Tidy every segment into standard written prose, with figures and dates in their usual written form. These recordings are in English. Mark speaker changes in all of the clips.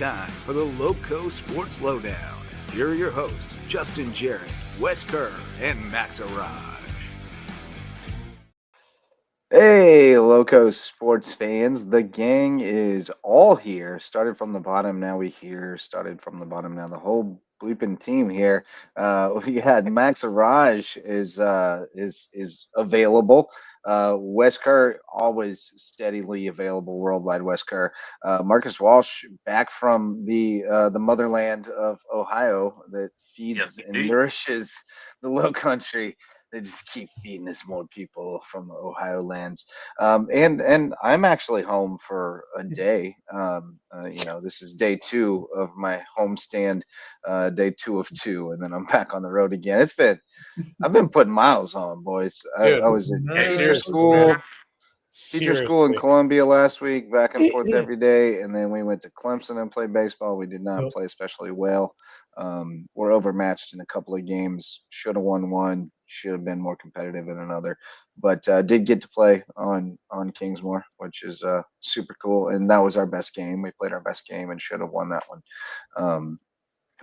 Speaker 1: time for the Lowco Sports Lowdown. Here are your hosts, Justin Jarrett, Wes Kerr, and Max Araj.
Speaker 2: Hey, Loco Sports fans. The gang is all here. Started from the bottom, now we here. Started from the bottom, now the whole bleeping team here. We had Max Araj is available. Wes Kerr, always steadily available worldwide. Wes Kerr. Marcus Walsh back from the motherland of Ohio that feeds and nourishes the Low Country. They just keep feeding us more people from the Ohio lands. And I'm actually home for a day. This is day 2 of my homestand, day 2 of 2, and then I'm back on the road again. I've been putting miles on, boys. I was at teacher school in Columbia last week, back and forth every day, and then we went to Clemson and played baseball. We did not play especially well. We're overmatched in a couple of games. Should have won one. Should have been more competitive in another, but did get to play on Kingsmore, which is super cool. And that was our best game. We played our best game and should have won that one.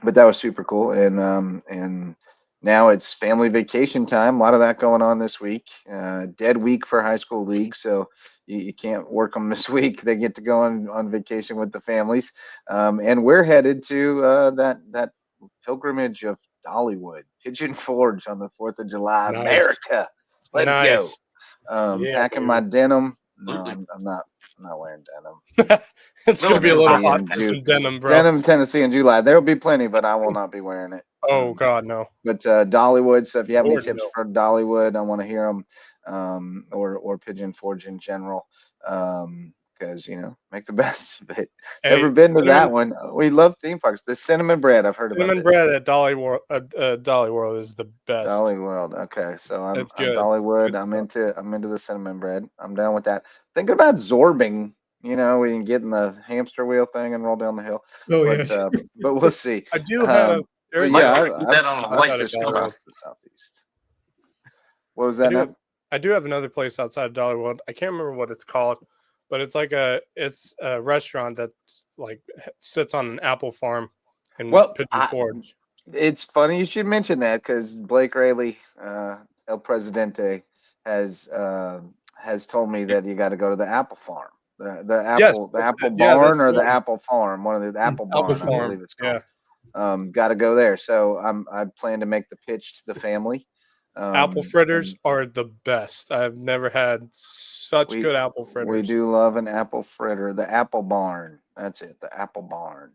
Speaker 2: But that was super cool. And now it's family vacation time. A lot of that going on this week. Dead week for high school league, so you can't work them this week. They get to go on vacation with the families. And we're headed to that pilgrimage of Dollywood, Pigeon Forge on the 4th of July. Nice. America, let's go. Packing my denim. No, I'm not wearing denim.
Speaker 3: It's going to be a little hot for some denim, bro.
Speaker 2: Denim, Tennessee in July. There will be plenty, but I will not be wearing it.
Speaker 3: Oh, God, no.
Speaker 2: But Dollywood, so if you have any tips for Dollywood, I want to hear them, or Pigeon Forge in general. Because, make the best of it. Never been to that one. We love theme parks. The cinnamon bread, I've heard about.
Speaker 3: Cinnamon bread at Dolly World is the best.
Speaker 2: Dolly World, okay. So I'm Dollywood. I'm into the cinnamon bread. I'm down with that. Thinking about zorbing. We can get in the hamster wheel thing and roll down the hill. But we'll see.
Speaker 3: I do have.
Speaker 2: I've just crossed the southeast. What was that?
Speaker 3: I do have another place outside of Dolly World. I can't remember what it's called. But it's a restaurant that sits on an apple farm in Pigeon Forge.
Speaker 2: It's funny you should mention that because Blake Rayleigh, El Presidente, has told me that you got to go to the apple farm, the apple barn or the apple farm, one of the apple barn, I believe it's called. Yeah. Got to go there. So I plan to make the pitch to the family.
Speaker 3: Apple fritters are the best. I've never had such good apple fritters.
Speaker 2: We do love an apple fritter. The apple barn. That's it. The apple barn.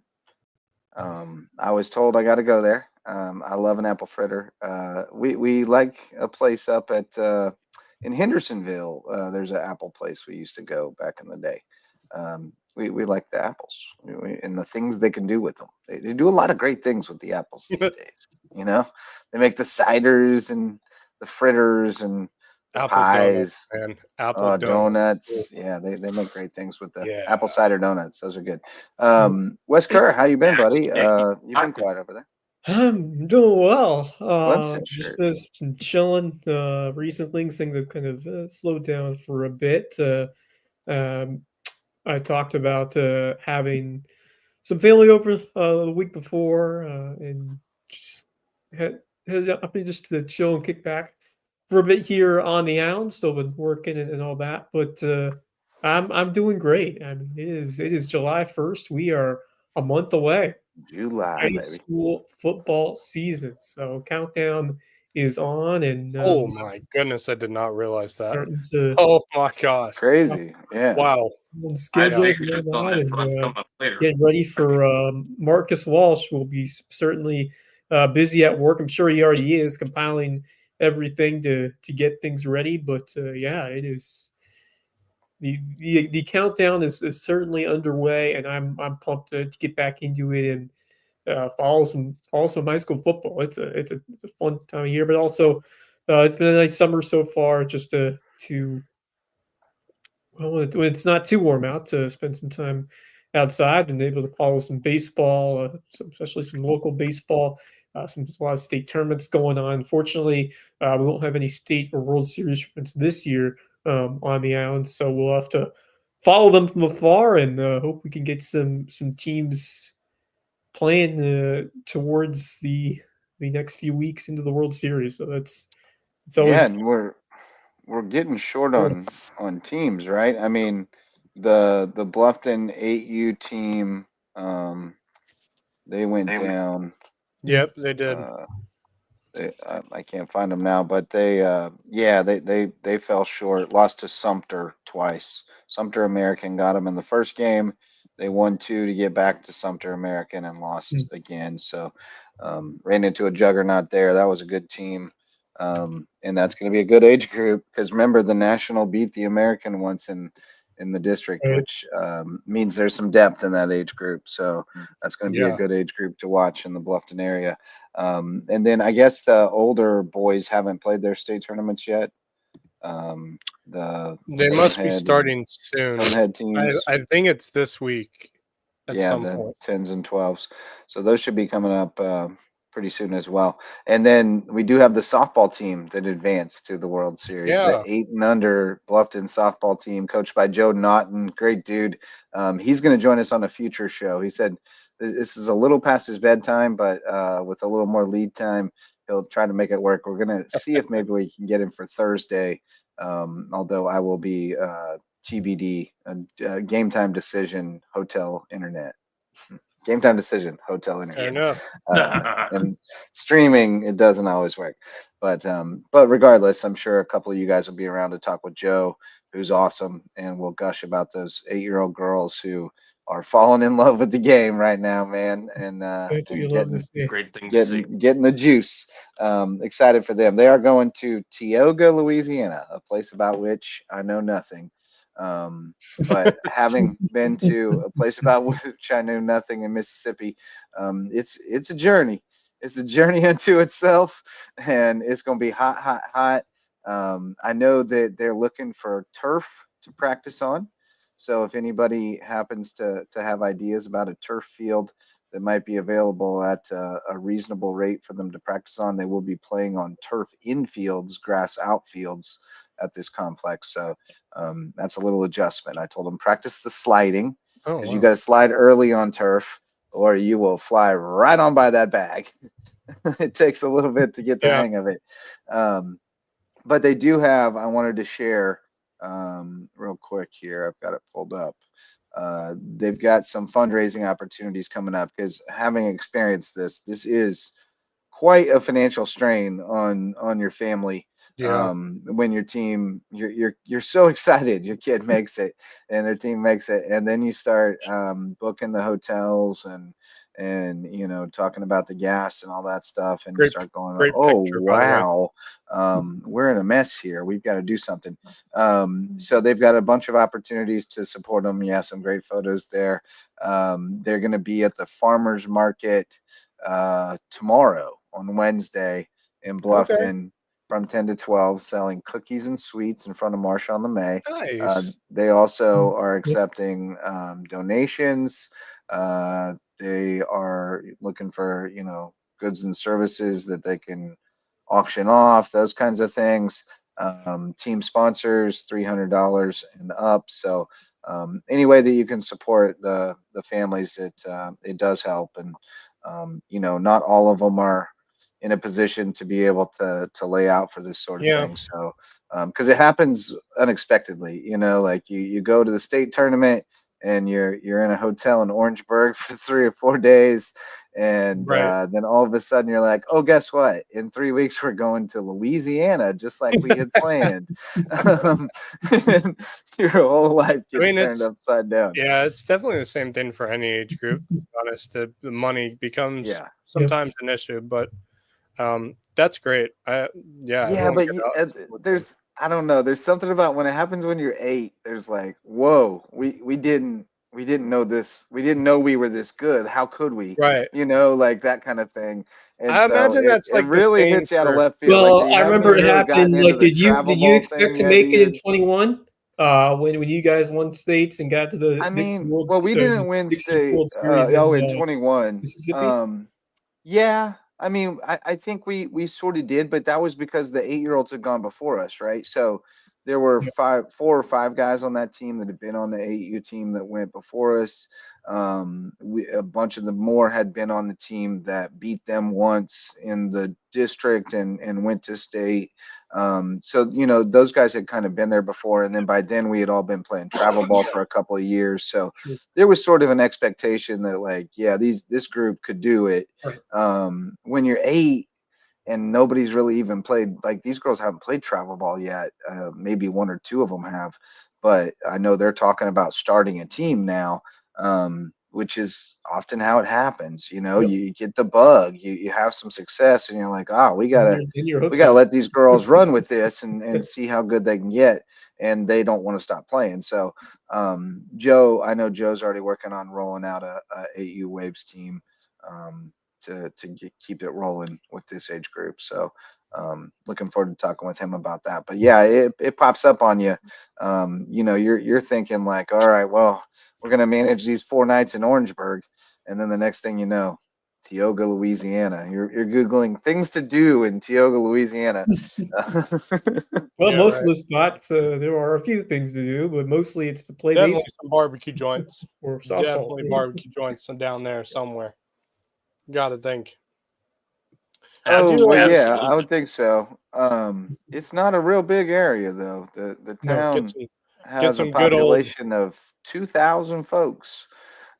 Speaker 2: I was told I got to go there. I love an apple fritter. We like a place up at in Hendersonville. There's an apple place we used to go back in the day. We like the apples and the things they can do with them. They do a lot of great things with the apples these days. They make the ciders and the fritters and the pies,
Speaker 3: and apple
Speaker 2: donuts. Yeah, they make great things with the apple cider donuts. Those are good. Wes Kerr, how you been, buddy? You've been quiet over there.
Speaker 4: I'm doing well. Just been chilling. Recently, things have kind of slowed down for a bit. I talked about having some family over the week before, and just headed up just to chill and kick back for a bit here on the island. Still been working and all that, but I'm doing great. I mean, it is July 1st. We are a month away. High school football season. So countdown is on, and
Speaker 3: oh my goodness, I did not realize that. Oh my gosh,
Speaker 2: crazy! Yeah,
Speaker 3: wow.
Speaker 4: Getting ready for Marcus Walsh. Will be certainly busy at work. I'm sure he already is compiling everything to get things ready. But it is the countdown is certainly underway, and I'm pumped to get back into it and follow some high school football. It's a fun time of year, but also it's been a nice summer so far. Just when it's not too warm out, to spend some time outside and able to follow some baseball, especially some local baseball. A lot of state tournaments going on. Unfortunately, we won't have any state or World Series tournaments this year on the island, so we'll have to follow them from afar and hope we can get some teams playing towards the next few weeks into the World Series. So it's always
Speaker 2: and we're getting short on teams, right? I mean, the Bluffton 8U team, they went down.
Speaker 3: Yep, they did.
Speaker 2: I can't find them now, but they fell short. Lost to Sumter twice. Sumter American got them in the first game. They won 2 to get back to Sumter American and lost again. So ran into a juggernaut there. That was a good team. And that's going to be a good age group because remember the National beat the American once in the district,
Speaker 4: Right.
Speaker 2: which means there's some depth in that age group. So that's going to be a good age group to watch in the Bluffton area. And then I guess the older boys haven't played their state tournaments yet.
Speaker 3: They must be starting soon.
Speaker 2: Head teams.
Speaker 3: I think it's this week at some
Speaker 2: the
Speaker 3: point.
Speaker 2: 10s and 12s. So those should be coming up pretty soon as well. And then we do have the softball team that advanced to the World Series.
Speaker 3: Yeah.
Speaker 2: The 8 and under Bluffton softball team, coached by Joe Naughton. Great dude. He's going to join us on a future show. He said this is a little past his bedtime, but with a little more lead time, he'll try to make it work. We're going to see if maybe we can get him for Thursday, although I will be TBD, game time decision, hotel internet. Game time decision, hotel internet.
Speaker 3: Fair enough.
Speaker 2: And streaming, it doesn't always work. But regardless, I'm sure a couple of you guys will be around to talk with Joe, who's awesome, and we'll gush about those 8-year-old girls who are falling in love with the game right now, man, and getting the juice. Excited for them. They are going to Tioga, Louisiana, a place about which I know nothing. But having been to a place about which I knew nothing in Mississippi, it's a journey. It's a journey unto itself, and it's going to be hot, hot, hot. I know that they're looking for turf to practice on. So if anybody happens to have ideas about a turf field that might be available at a reasonable rate for them to practice on, they will be playing on turf infields, grass outfields at this complex. So that's a little adjustment. I told them practice the sliding because you got to slide early on turf or you will fly right on by that bag. It takes a little bit to get the hang of it. But they do have, I wanted to share real quick here. I've got it pulled up. They've got some fundraising opportunities coming up because having experienced this is quite a financial strain on your family. When your team, you're so excited your kid makes it and their team makes it, and then you start booking the hotels and talking about the gas and all that stuff, and you start going, wow, we're in a mess here, we've got to do something. So they've got a bunch of opportunities to support them. Some great photos there. They're going to be at the farmers market tomorrow on Wednesday in Bluffton from 10 to 12, selling cookies and sweets in front of Marsha on the May.
Speaker 3: Nice.
Speaker 2: They also are accepting donations. They are looking for, goods and services that they can auction off, those kinds of things. Team sponsors, $300 and up. So any way that you can support the families, it does help. And, not all of them are in a position to be able to lay out for this sort of thing. So, because it happens unexpectedly, like you go to the state tournament and you're in a hotel in Orangeburg for 3 or 4 days. And then all of a sudden you're like, oh, guess what? In 3 weeks, we're going to Louisiana, just like we had planned. Your whole life gets turned upside down.
Speaker 3: Yeah, it's definitely the same thing for any age group. To be honest, the money becomes sometimes an issue, but that's great.
Speaker 2: But there's, I don't know, there's something about when it happens when you're 8, there's like, whoa, we didn't know this. We didn't know we were this good. How could we?
Speaker 3: Right.
Speaker 2: Like that kind of thing. And
Speaker 3: I imagine that's like
Speaker 2: it really hits you out of left field.
Speaker 4: Well,
Speaker 2: like,
Speaker 4: I remember it happened. Like, did you expect to make it in 21? When you guys won states and got to the
Speaker 2: we didn't win state in 21.
Speaker 4: Mississippi?
Speaker 2: I think we sort of did, but that was because the 8-year-olds had gone before us, right? So there were 4 or 5 guys on that team that had been on the 8U team that went before us. A bunch of them more had been on the team that beat them once in the district and went to state. So, you know, those guys had kind of been there before. And then by then we had all been playing travel ball for a couple of years. So there was sort of an expectation that, like, yeah, this group could do it. When you're 8, and nobody's really even played, like, these girls haven't played travel ball yet. Maybe 1 or 2 of them have, but I know they're talking about starting a team now, which is often how it happens. You know, you get the bug, you have some success, and you're like, we gotta let these girls run with this and see how good they can get, and they don't want to stop playing. So Joe, I know Joe's already working on rolling out a 8U Waves team. To keep it rolling with this age group. So looking forward to talking with him about that. But yeah, it pops up on you. You know, you're thinking like, all right, well, we're going to manage these 4 nights in Orangeburg. And then the next thing you know, Tioga, Louisiana. You're Googling things to do in Tioga, Louisiana.
Speaker 4: Well, most of the spots, there are a few things to do, but mostly it's to play
Speaker 3: definitely some barbecue joints
Speaker 4: or softball.
Speaker 3: Definitely barbecue joints down there somewhere. Got to think.
Speaker 2: I would think so. It's not a real big area though. The town has a population of 2,000 folks.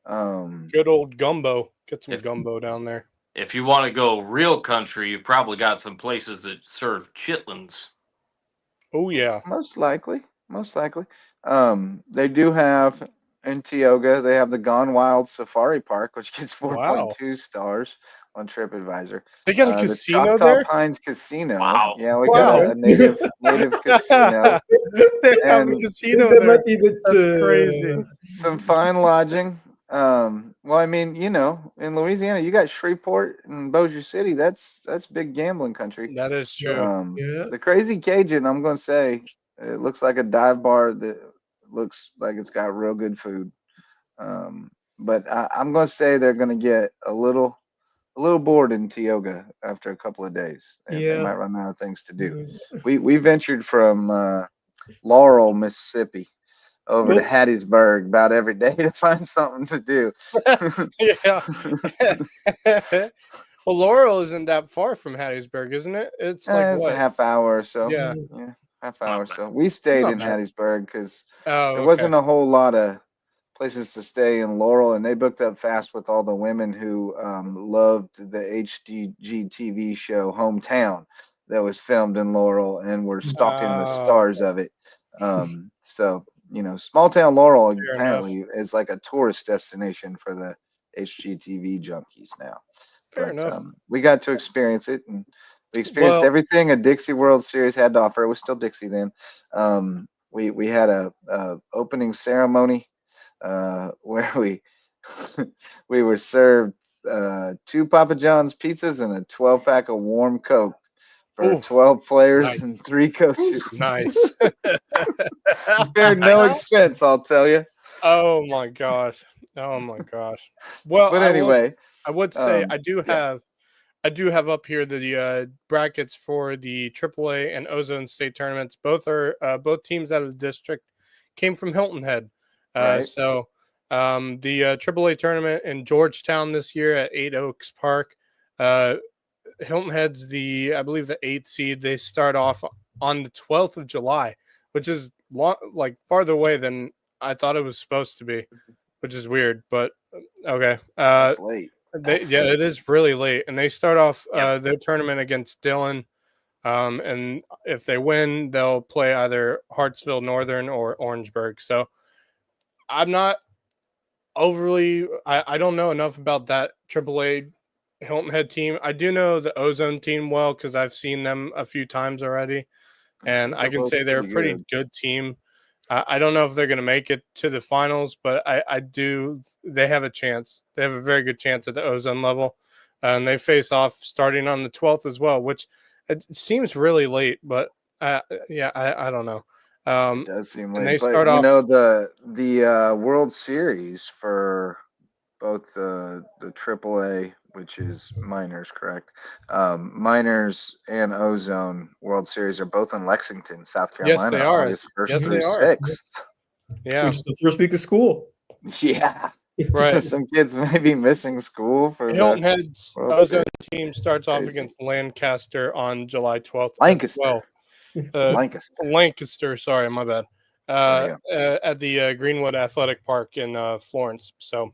Speaker 3: Good old gumbo. Get some gumbo down there.
Speaker 5: If you want to go real country, you probably got some places that serve chitlins.
Speaker 3: Oh yeah,
Speaker 2: most likely. They do have in Tioga. They have the Gone Wild Safari Park, which gets 4.2 stars on TripAdvisor.
Speaker 3: They got a casino
Speaker 2: the Choctaw
Speaker 3: there.
Speaker 2: Pines Casino.
Speaker 5: Wow.
Speaker 2: Yeah, we got a native casino.
Speaker 3: They have a casino there. That's crazy.
Speaker 2: Some fine lodging. Well, I mean, you know, in Louisiana, you got Shreveport and Bossier City. That's big gambling country.
Speaker 3: That is true.
Speaker 2: The Crazy Cajun, I'm going to say, it looks like a dive bar that looks like it's got real good food. But I'm going to say they're going to get a little bored in Tioga after a couple of days. They might run out of things to do. We ventured from Laurel, Mississippi, over to Hattiesburg about every day to find something to do.
Speaker 3: Yeah. Well, Laurel isn't that far from Hattiesburg, isn't it? It's like
Speaker 2: it's a half hour or so.
Speaker 3: Yeah,
Speaker 2: half hour or so. We stayed in Hattiesburg because there
Speaker 3: okay.
Speaker 2: wasn't a whole lot of places to stay in Laurel, and they booked up fast with all the women who loved the HDG TV show Hometown that was filmed in Laurel and were stalking the stars of it. So, you know, small town Laurel apparently is like a tourist destination for the HGTV junkies now.
Speaker 3: Fair enough.
Speaker 2: We got to experience it, and we experienced everything a Dixie World Series had to offer. It was still Dixie then. We had a opening ceremony where we we were served 2 Papa John's pizzas and a 12-pack of warm Coke for 12 players and 3 coaches.
Speaker 3: Nice.
Speaker 2: Spared no expense, I'll tell you.
Speaker 3: Oh my gosh. Well,
Speaker 2: but anyway,
Speaker 3: I would say I do have up here the brackets for the AAA and Ozone State tournaments. Both both teams out of the district came from Hilton Head. So the AAA tournament in Georgetown this year at 8 Oaks Park. Hilton Head's I believe the 8th seed. They start off on the 12th of July, which is farther away than I thought it was supposed to be, which is weird. But okay,
Speaker 2: that's late.
Speaker 3: It is really late, and they start off their tournament against Dillon. And if they win, they'll play either Hartsville Northern or Orangeburg. So I'm not overly. I don't know enough about that AAA Hilton Head team. I do know the Ozone team well because I've seen them a few times already, and I can say they're a pretty good team. I don't know if they're going to make it to the finals, but I do. They have a chance. They have a very good chance at the Ozone level, and they face off starting on the 12th as well, which it seems really late. But I don't know.
Speaker 2: It does seem late.
Speaker 3: And they
Speaker 2: but,
Speaker 3: start off.
Speaker 2: You know, the World Series for both the AAA, which is Miners, correct? Miners and Ozone World Series are both in Lexington, South
Speaker 3: Yes,
Speaker 2: Carolina,
Speaker 3: they are.
Speaker 2: August 1st
Speaker 3: Yes,
Speaker 2: through
Speaker 3: they are.
Speaker 2: 6th.
Speaker 3: Yeah.
Speaker 4: Which is the first week of school.
Speaker 2: Yeah.
Speaker 3: Right.
Speaker 2: Some kids may be missing school for
Speaker 3: Hilton
Speaker 2: the
Speaker 3: Head's
Speaker 2: World
Speaker 3: Ozone
Speaker 2: Series.
Speaker 3: team starts off
Speaker 2: Crazy.
Speaker 3: against Lancaster on July 12th
Speaker 2: Lancaster.
Speaker 3: as well.
Speaker 2: Lancaster.
Speaker 3: Lancaster, sorry, my bad.
Speaker 2: There
Speaker 3: At the Greenwood Athletic Park in Florence. So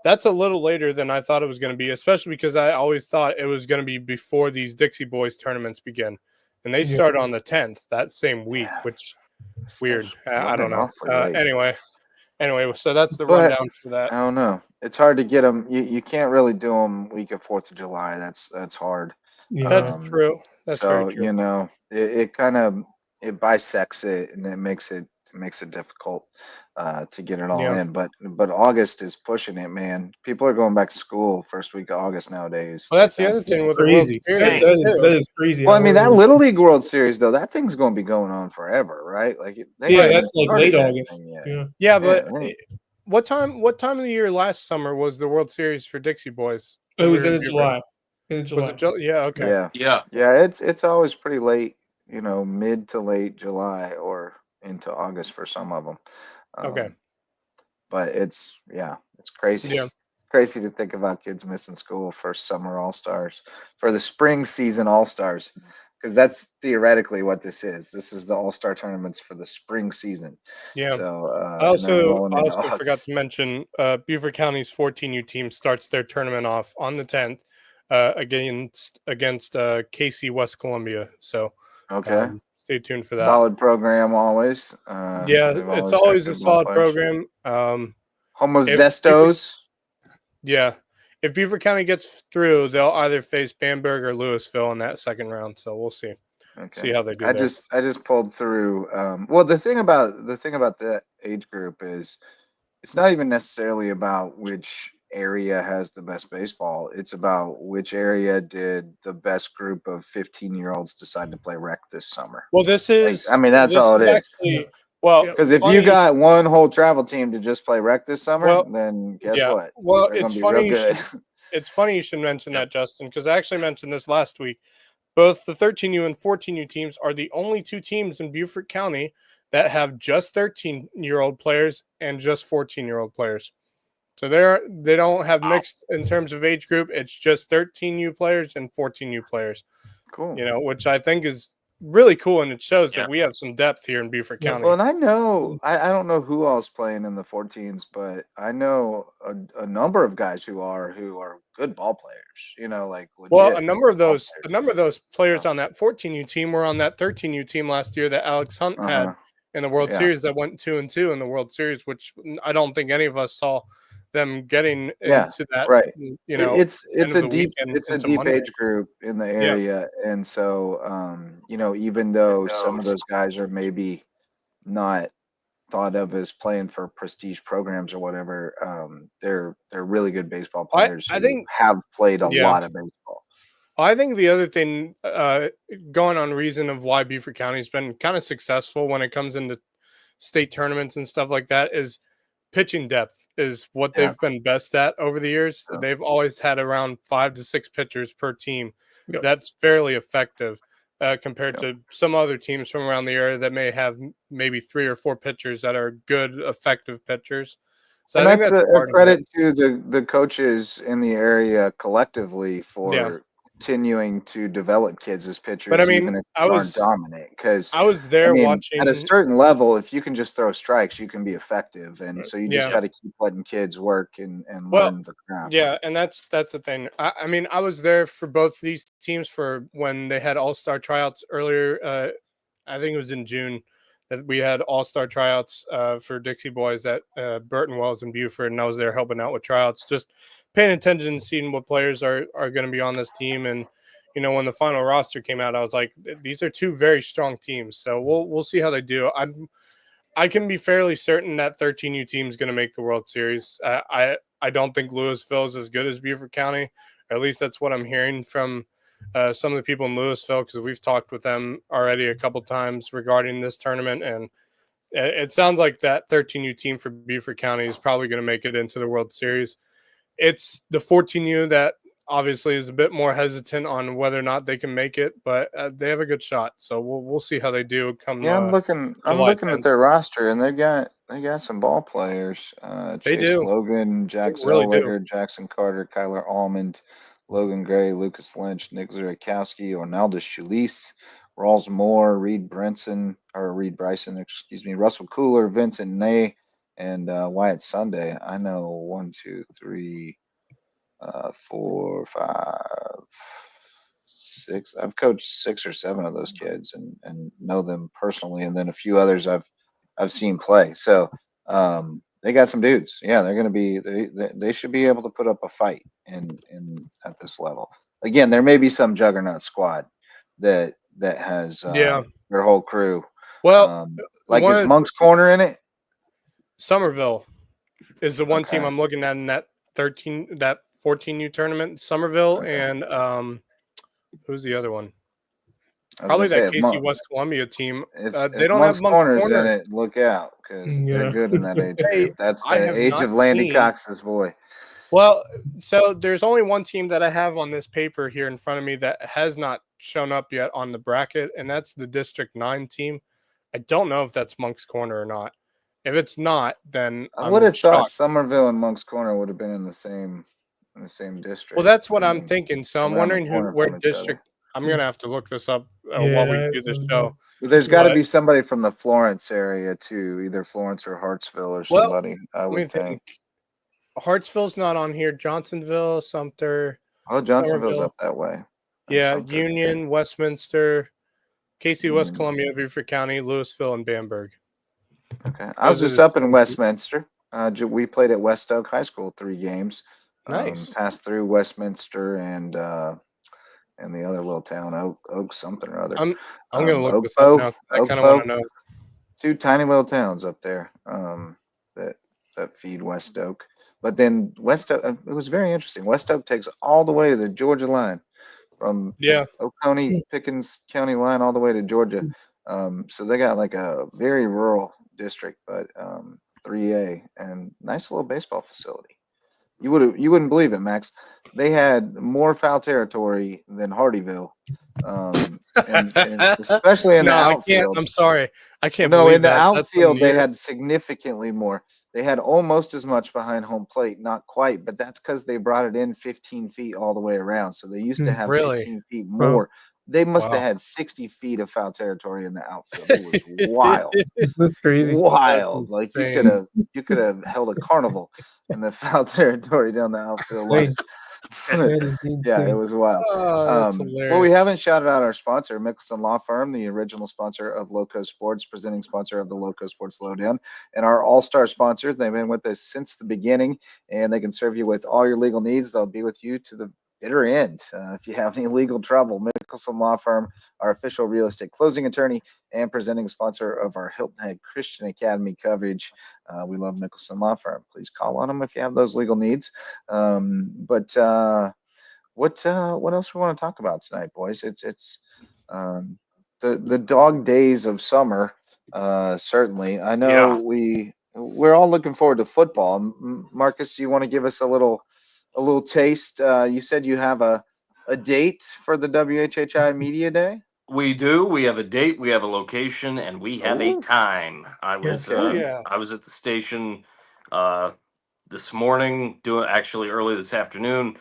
Speaker 3: that's a little later than I thought it was going to be, especially because I always thought it was going to be before these Dixie Boys tournaments begin. And they start on the 10th that same week,
Speaker 2: Yeah.
Speaker 3: which
Speaker 2: It's
Speaker 3: weird. I don't
Speaker 2: running
Speaker 3: know.
Speaker 2: awfully late.
Speaker 3: Anyway, so that's the
Speaker 2: But
Speaker 3: rundown for that.
Speaker 2: I don't know. It's hard to get them. You can't really do them week of 4th of July. That's hard.
Speaker 4: Yeah.
Speaker 3: That's true. That's
Speaker 2: so
Speaker 3: very true.
Speaker 2: it kind of it bisects it, and it makes it difficult to get it all
Speaker 3: Yeah.
Speaker 2: in. But August is pushing it, man. People are going back to school first week of August nowadays.
Speaker 3: Well, that's
Speaker 2: Like,
Speaker 3: the other
Speaker 4: It's
Speaker 3: thing with the World
Speaker 4: crazy.
Speaker 3: Series.
Speaker 4: That is crazy.
Speaker 2: Well, I mean, that
Speaker 4: Little.
Speaker 2: Little League World Series though, that thing's going to be going on forever, right? Like they
Speaker 4: Yeah,
Speaker 2: haven't
Speaker 4: that's like
Speaker 2: started
Speaker 4: late
Speaker 2: that
Speaker 4: August.
Speaker 2: thing yet.
Speaker 4: Yeah.
Speaker 3: Yeah, but
Speaker 2: they-
Speaker 3: what time of the year last summer was the World Series for Dixie Boys?
Speaker 4: It
Speaker 3: when
Speaker 4: was
Speaker 3: we were
Speaker 4: in
Speaker 3: Buford?
Speaker 4: July. In July.
Speaker 3: Was it Yeah, okay.
Speaker 2: Yeah.
Speaker 5: Yeah.
Speaker 2: It's always pretty late, mid to late July or into August for some of them.
Speaker 3: Okay.
Speaker 2: But it's crazy.
Speaker 3: Yeah.
Speaker 2: Crazy to think about kids missing school for summer all-stars, for the spring season all-stars, because that's theoretically what this is. This is the all-star tournaments for the spring season.
Speaker 3: Yeah.
Speaker 2: So
Speaker 3: I
Speaker 2: and then
Speaker 3: also
Speaker 2: rolling into
Speaker 3: forgot
Speaker 2: August.
Speaker 3: to mention Beaufort County's 14U team starts their tournament off on the 10th against KC West Columbia. So
Speaker 2: Okay.
Speaker 3: stay tuned for that.
Speaker 2: Solid program always.
Speaker 3: Yeah,
Speaker 2: they've
Speaker 3: it's
Speaker 2: got
Speaker 3: always a
Speaker 2: good ball
Speaker 3: solid
Speaker 2: players.
Speaker 3: program.
Speaker 2: Homo
Speaker 3: If
Speaker 2: Zestos.
Speaker 3: Yeah. If Beaufort County gets through, they'll either face Bamberg or Louisville in that second round. So we'll see.
Speaker 2: Okay.
Speaker 3: See how they do
Speaker 2: I
Speaker 3: there.
Speaker 2: just pulled through. Well, the thing about that age group is it's not even necessarily about which area has the best baseball. It's about which area did the best group of 15-year-olds decide to play rec this summer.
Speaker 3: Well, this is.
Speaker 2: I mean, that's all it is.
Speaker 3: Actually, well,
Speaker 2: Because if you got one whole travel team to just play rec this summer, then guess what?
Speaker 3: Well,
Speaker 2: They're
Speaker 3: it's
Speaker 2: gonna be
Speaker 3: funny.
Speaker 2: real good.
Speaker 3: It's funny you should mention that, Justin, because I actually mentioned this last week. Both the 13U and 14U teams are the only two teams in Beaufort County that have just 13-year-old players and just 14-year-old players. So they don't have mixed in terms of age group. It's just 13U players and 14U players.
Speaker 2: Cool.
Speaker 3: Which I think is really cool, and it shows that we have some depth here in Beaufort County.
Speaker 2: Well, and I know I don't know who else playing in the 14s, but I know a number of guys who are good ball players. Like legit
Speaker 3: a number of those players
Speaker 2: Yeah.
Speaker 3: on that 14U team were on that 13U team last year that Alex Hunt had in the World Series that went 2-2 in the World Series, which I don't think any of us saw them getting into that.
Speaker 2: Right.
Speaker 3: It's
Speaker 2: a deep age group in the area, and so even though some of those guys are maybe not thought of as playing for prestige programs or whatever, they're really good baseball players. I think have played a lot of baseball.
Speaker 3: I think the other thing, going on reason of why Beaufort County has been kind of successful when it comes into state tournaments and stuff like that is pitching depth is what they've been best at over the years.
Speaker 2: Yeah.
Speaker 3: They've always had around 5 to 6 pitchers per team.
Speaker 4: Yep.
Speaker 3: That's fairly effective compared to some other teams from around the area that may have maybe 3 or 4 pitchers that are good, effective pitchers. So
Speaker 2: and
Speaker 3: I think that's
Speaker 2: a credit to the coaches in the area collectively for continuing to develop kids as pitchers,
Speaker 3: but I mean,
Speaker 2: even if they aren't dominant. Because
Speaker 3: I was there watching
Speaker 2: at a certain level. If you can just throw strikes, you can be effective, and so you just got to keep letting kids work and learn the craft.
Speaker 3: Yeah, and that's the thing. I mean, I was there for both these teams for when they had all-star tryouts earlier. I think it was in June that we had all-star tryouts for Dixie Boys at Burton Wells in Beaufort, and I was there helping out with tryouts, just paying attention and seeing what players are going to be on this team. And when the final roster came out, I was like, these are two very strong teams. So we'll see how they do. I can be fairly certain that 13U team is going to make the World Series. I don't think Louisville is as good as Beaufort County. Or at least that's what I'm hearing from some of the people in Louisville, because we've talked with them already a couple times regarding this tournament. And it sounds like that 13U team for Beaufort County is probably going to make it into the World Series. It's the 14U that obviously is a bit more hesitant on whether or not they can make it, but they have a good shot. So we'll see how they do come.
Speaker 2: Yeah, I'm looking
Speaker 3: July
Speaker 2: at
Speaker 3: 10th.
Speaker 2: their roster, and they got some ball players.
Speaker 3: They
Speaker 2: Chase
Speaker 3: do.
Speaker 2: Logan, Jack
Speaker 3: They really do.
Speaker 2: Zellweger, Jackson Carter, Kyler Almond, Logan Gray, Lucas Lynch, Nick Zurakowski, Ornaldo Schulis, Rawls Moore, Reed Bryson, excuse me, Russell Cooler, Vincent Ney, and Wyatt Sunday. I know 1, 2, 3, 4, 5, 6. I've coached 6 or 7 of those kids and know them personally, and then a few others I've seen play. So they got some dudes. Yeah, they're going to be they should be able to put up a fight in at this level. Again, there may be some juggernaut squad that has their whole crew.
Speaker 3: Well,
Speaker 2: like is Monk's Corner in it?
Speaker 3: Somerville is the one team I'm looking at in that 14U tournament. Somerville and who's the other one? Probably that Casey West Columbia team. They don't have Monk's
Speaker 2: Corners
Speaker 3: Corner
Speaker 2: in it. Look out, because they're good in that age group. That's the age of Landy Cox's boy.
Speaker 3: Well, so there's only one team that I have on this paper here in front of me that has not shown up yet on the bracket, and that's the District 9 team. I don't know if that's Monk's Corner or not. If it's not, then
Speaker 2: I would have thought Somerville and Monk's Corner would have been in the same district.
Speaker 3: Well, that's what I'm thinking. So I'm wondering where district. I'm gonna have to look this up while we do the show.
Speaker 2: But there's got to be somebody from the Florence area too, either Florence or Hartsville or somebody. I would think.
Speaker 3: Hartsville's not on here. Johnsonville, Sumter.
Speaker 2: Oh, Johnsonville's up that way.
Speaker 3: Yeah, Union, Westminster, Casey, West Columbia, Beaufort County, Louisville, and Bamberg.
Speaker 2: Okay, I was just up in Westminster. We played at West Oak High School 3 games.
Speaker 3: Nice.
Speaker 2: Passed through Westminster and the other little town, Oak something or other.
Speaker 3: I'm gonna look this up now. I kind of want to know.
Speaker 2: 2 tiny little towns up there that feed West Oak. But then West Oak, it was very interesting. West Oak takes all the way to the Georgia line, from Oconee, Pickens County line all the way to Georgia. So they got like a very rural district, but 3A, and nice little baseball facility. You wouldn't believe it, Max. They had more foul territory than Hardyville, and especially in the outfield.
Speaker 3: I'm sorry, I can't.
Speaker 2: No,
Speaker 3: believe
Speaker 2: in the
Speaker 3: that.
Speaker 2: outfield they had significantly more. They had almost as much behind home plate, not quite, but that's because they brought it in 15 feet all the way around. So they used to have 15 feet more. They must have had 60 feet of foul territory in the outfield. It was wild.
Speaker 4: That's crazy.
Speaker 2: Wild. Like you could have held a carnival in the foul territory down the outfield line. Yeah, it was wild. Well, we haven't shouted out our sponsor, Mickelson Law Firm, the original sponsor of LowcoSports, presenting sponsor of the LowcoSports Lowdown, and our all-star sponsor. They've been with us since the beginning, and they can serve you with all your legal needs. They'll be with you to the bitter end. If you have any legal trouble, Mickelson Law Firm, our official real estate closing attorney and presenting sponsor of our Hilton Head Christian Academy coverage. We love Mickelson Law Firm. Please call on them if you have those legal needs. What else we want to talk about tonight, boys? It's the dog days of summer. Certainly, I know we're all looking forward to football. Marcus, do you want to give us a little taste? You said you have a date for the WHHI Media Day.
Speaker 5: We do. We have a date. We have a location, and we have a time. I was at the station this morning, early this afternoon,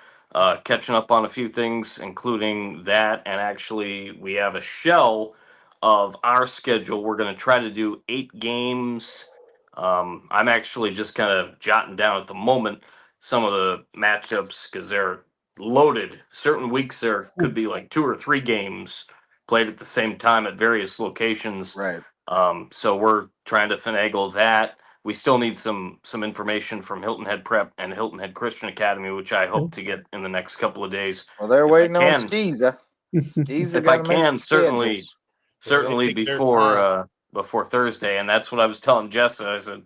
Speaker 5: catching up on a few things, including that. And actually, we have a shell of our schedule. We're going to try to do 8 games. I'm actually just kind of jotting down at the moment some of the matchups because they're loaded. Certain weeks there could be like 2 or 3 games played at the same time at various locations.
Speaker 2: Right.
Speaker 5: So we're trying to finagle that. We still need some information from Hilton Head Prep and Hilton Head Christian Academy, which I hope to get in the next couple of days.
Speaker 2: Well, they're waiting on Skiza.
Speaker 5: If I can, certainly before Thursday, and that's what I was telling Jessa. I said,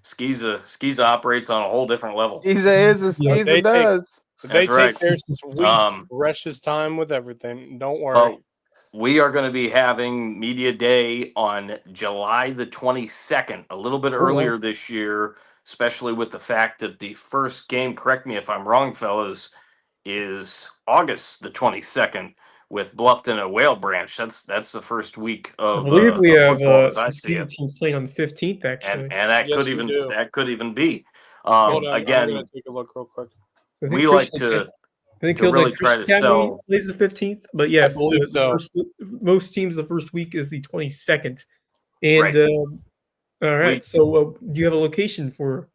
Speaker 5: Skiza operates on a whole different level.
Speaker 2: Skiza does.
Speaker 3: They take their sweet precious time with everything. Don't worry.
Speaker 5: Well, we are going to be having Media Day on July the 22nd, a little bit earlier this year, especially with the fact that the first game, correct me if I'm wrong, fellas, is August the 22nd with Bluffton and Whale Branch. That's the first week
Speaker 4: I
Speaker 5: of
Speaker 4: believe we have
Speaker 5: football as
Speaker 4: some
Speaker 5: I see
Speaker 4: Skeezer
Speaker 5: it,
Speaker 4: teams playing on the 15th, actually.
Speaker 5: and that
Speaker 3: Yes,
Speaker 5: could
Speaker 3: we
Speaker 5: even
Speaker 3: do.
Speaker 5: be.
Speaker 3: Hold on, I'm
Speaker 5: Again,
Speaker 3: gonna take a look real quick.
Speaker 4: I think
Speaker 5: we like
Speaker 4: Christian,
Speaker 5: to
Speaker 4: I think
Speaker 5: really try to
Speaker 4: Academy
Speaker 5: sell.
Speaker 4: plays the 15th, but yes,
Speaker 3: believe so.
Speaker 4: most teams the first week is the 22nd. And
Speaker 5: Right.
Speaker 4: all right,
Speaker 5: We-
Speaker 4: so do you have a location for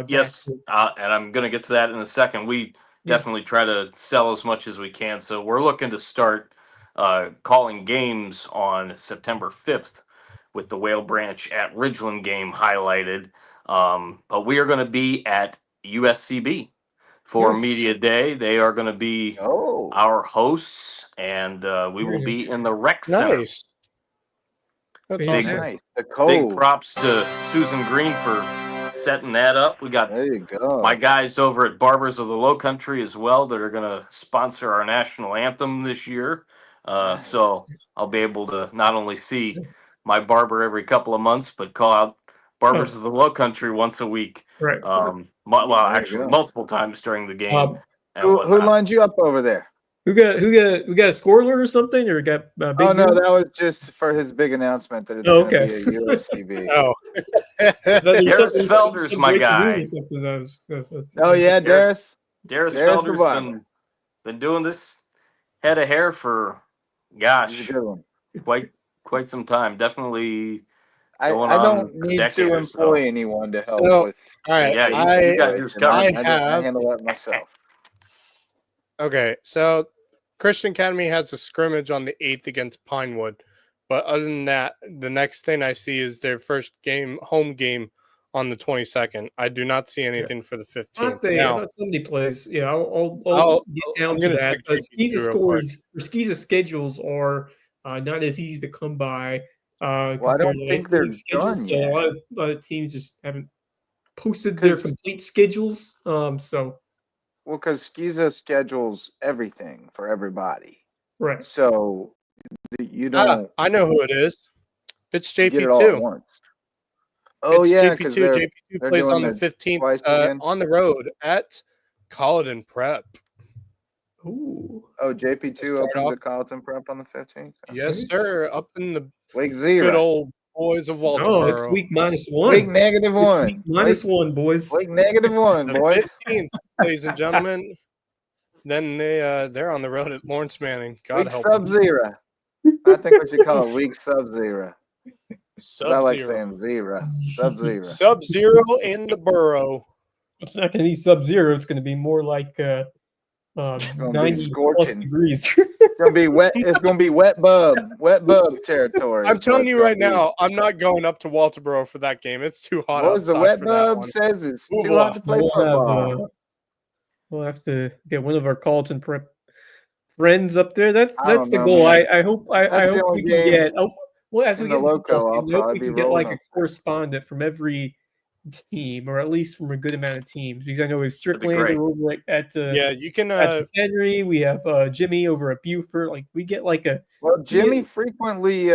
Speaker 5: Yes,
Speaker 4: that?
Speaker 5: and I'm going to get to that in a second. We definitely try to sell as much as we can. So we're looking to start calling games on September 5th with the Whale Branch at Ridgeland game highlighted. But we are going to be at USCB for
Speaker 4: Yes.
Speaker 5: Media Day. They are going to be
Speaker 2: Oh,
Speaker 5: our hosts, and we will
Speaker 4: Very
Speaker 5: be
Speaker 4: nice.
Speaker 5: in the rec center.
Speaker 3: Nice. That's
Speaker 4: Big
Speaker 3: awesome.
Speaker 2: nice. The
Speaker 5: Big
Speaker 2: code.
Speaker 5: props to Susan Green for setting that up. We got
Speaker 2: There you go.
Speaker 5: my guys over at Barbers of the Low Country as well that are going to sponsor our national anthem this year.
Speaker 2: Nice.
Speaker 5: So I'll be able to not only see my barber every couple of months, but call out Barbers of the Low Country once a week.
Speaker 4: Right.
Speaker 5: Well,
Speaker 2: There you
Speaker 5: actually,
Speaker 2: go.
Speaker 5: multiple times during the game. and
Speaker 2: Who
Speaker 5: whatnot.
Speaker 2: lined you up over there?
Speaker 4: We got a scorer or something, or got big
Speaker 2: Oh no,
Speaker 4: news?
Speaker 2: that was just for his big announcement that it's
Speaker 4: Oh,
Speaker 2: going to
Speaker 4: okay.
Speaker 2: be a USCB.
Speaker 3: Oh.
Speaker 5: Darius Felder's my guy.
Speaker 2: Oh yeah, Darius.
Speaker 5: Darius
Speaker 2: Darius the
Speaker 5: Felder's
Speaker 2: barber.
Speaker 5: been doing this head of hair for
Speaker 2: He's
Speaker 5: gosh,
Speaker 2: a good one.
Speaker 5: quite some time. Definitely
Speaker 2: I
Speaker 5: going
Speaker 2: don't
Speaker 5: on a
Speaker 2: need
Speaker 5: decade
Speaker 2: to
Speaker 5: or so.
Speaker 2: employ anyone to help
Speaker 3: So,
Speaker 2: with.
Speaker 3: all right,
Speaker 5: Yeah, you got yours
Speaker 3: I
Speaker 5: covered.
Speaker 3: have.
Speaker 2: handle that myself.
Speaker 3: Okay, so Christian Academy has a scrimmage on the 8th against Pinewood. But other than that, the next thing I see is their first home game on the 22nd. I do not see anything for the 15th.
Speaker 4: I
Speaker 3: Now,
Speaker 4: thought somebody plays. Yeah, I'll get down
Speaker 3: I'm
Speaker 4: to
Speaker 3: gonna
Speaker 4: that.
Speaker 3: check
Speaker 4: But
Speaker 3: JP2 real quick.
Speaker 4: Skeeza's schedules are not as easy to come by
Speaker 2: Well, I
Speaker 4: compared
Speaker 2: don't
Speaker 4: to
Speaker 2: think
Speaker 4: high
Speaker 2: they're
Speaker 4: school schedules.
Speaker 2: done
Speaker 4: So
Speaker 2: yet.
Speaker 4: a lot of teams just haven't posted their
Speaker 2: 'Cause-
Speaker 4: complete schedules. So
Speaker 2: Well, because Skiza schedules everything for everybody,
Speaker 4: right.
Speaker 2: so you don't
Speaker 3: I know who it is. It's
Speaker 2: get it all at
Speaker 3: JP2.
Speaker 2: once. Oh
Speaker 3: It's
Speaker 2: yeah, because
Speaker 3: JP2. JP2
Speaker 2: they're
Speaker 3: plays
Speaker 2: doing
Speaker 3: on the
Speaker 2: it
Speaker 3: 15th
Speaker 2: twice again.
Speaker 3: on the road at Colleton Prep.
Speaker 4: Ooh.
Speaker 2: Oh, JP2
Speaker 3: Start
Speaker 2: opens
Speaker 3: off-
Speaker 2: at Colleton Prep on the 15th.
Speaker 3: Yes, sir. Up in the
Speaker 2: Week
Speaker 3: good
Speaker 2: 0.
Speaker 3: old boys of
Speaker 4: Oh, it's
Speaker 3: Walterboro.
Speaker 4: week -1.
Speaker 2: Week negative
Speaker 4: It's
Speaker 2: one.
Speaker 4: week -1, boys.
Speaker 2: Week negative one,
Speaker 3: The
Speaker 2: boys.
Speaker 3: 15th, ladies and gentlemen. Then they're on the road at Lawrence Manning. God
Speaker 2: Week
Speaker 3: help them.
Speaker 2: Sub-Zero. I think we should call it week Sub-Zero. I like
Speaker 3: Sub-Zero.
Speaker 2: saying zero. Sub-Zero.
Speaker 3: Sub-Zero in the borough.
Speaker 4: It's not going to be Sub-Zero. It's going to be more like
Speaker 2: gonna be
Speaker 4: 90 plus
Speaker 2: scorching.
Speaker 4: degrees.
Speaker 2: It's gonna be wet. It's gonna be wet bub territory.
Speaker 3: I'm
Speaker 2: is what
Speaker 3: telling
Speaker 2: it's
Speaker 3: you
Speaker 2: gonna
Speaker 3: right
Speaker 2: be.
Speaker 3: now, I'm not going up to Walterboro for that game. It's too hot
Speaker 2: Boys, the
Speaker 3: outside
Speaker 2: wet
Speaker 3: for that
Speaker 2: bub
Speaker 3: one.
Speaker 2: says it's
Speaker 3: Ooh,
Speaker 2: too hot to play football.
Speaker 4: We'll have to get one of our Carlton Prep friends up there. That's
Speaker 2: I don't
Speaker 4: the
Speaker 2: know,
Speaker 4: goal.
Speaker 2: man.
Speaker 4: I hope
Speaker 2: That's the
Speaker 4: hope
Speaker 2: only
Speaker 4: we can
Speaker 2: game
Speaker 4: get. Well, as we
Speaker 2: in
Speaker 4: get
Speaker 2: the
Speaker 4: into football
Speaker 2: Lowco, I'll
Speaker 4: season, I hope
Speaker 2: probably
Speaker 4: we
Speaker 2: be
Speaker 4: can get
Speaker 2: rolling
Speaker 4: like a
Speaker 2: up.
Speaker 4: correspondent from every team, or at least from a good amount of teams. Because I know we have
Speaker 5: That'd be great.
Speaker 4: Stricklander over at
Speaker 3: Yeah, you can.
Speaker 4: at Henry. We have Jimmy over at Buford. Like we get like a
Speaker 2: Well, Jimmy frequently,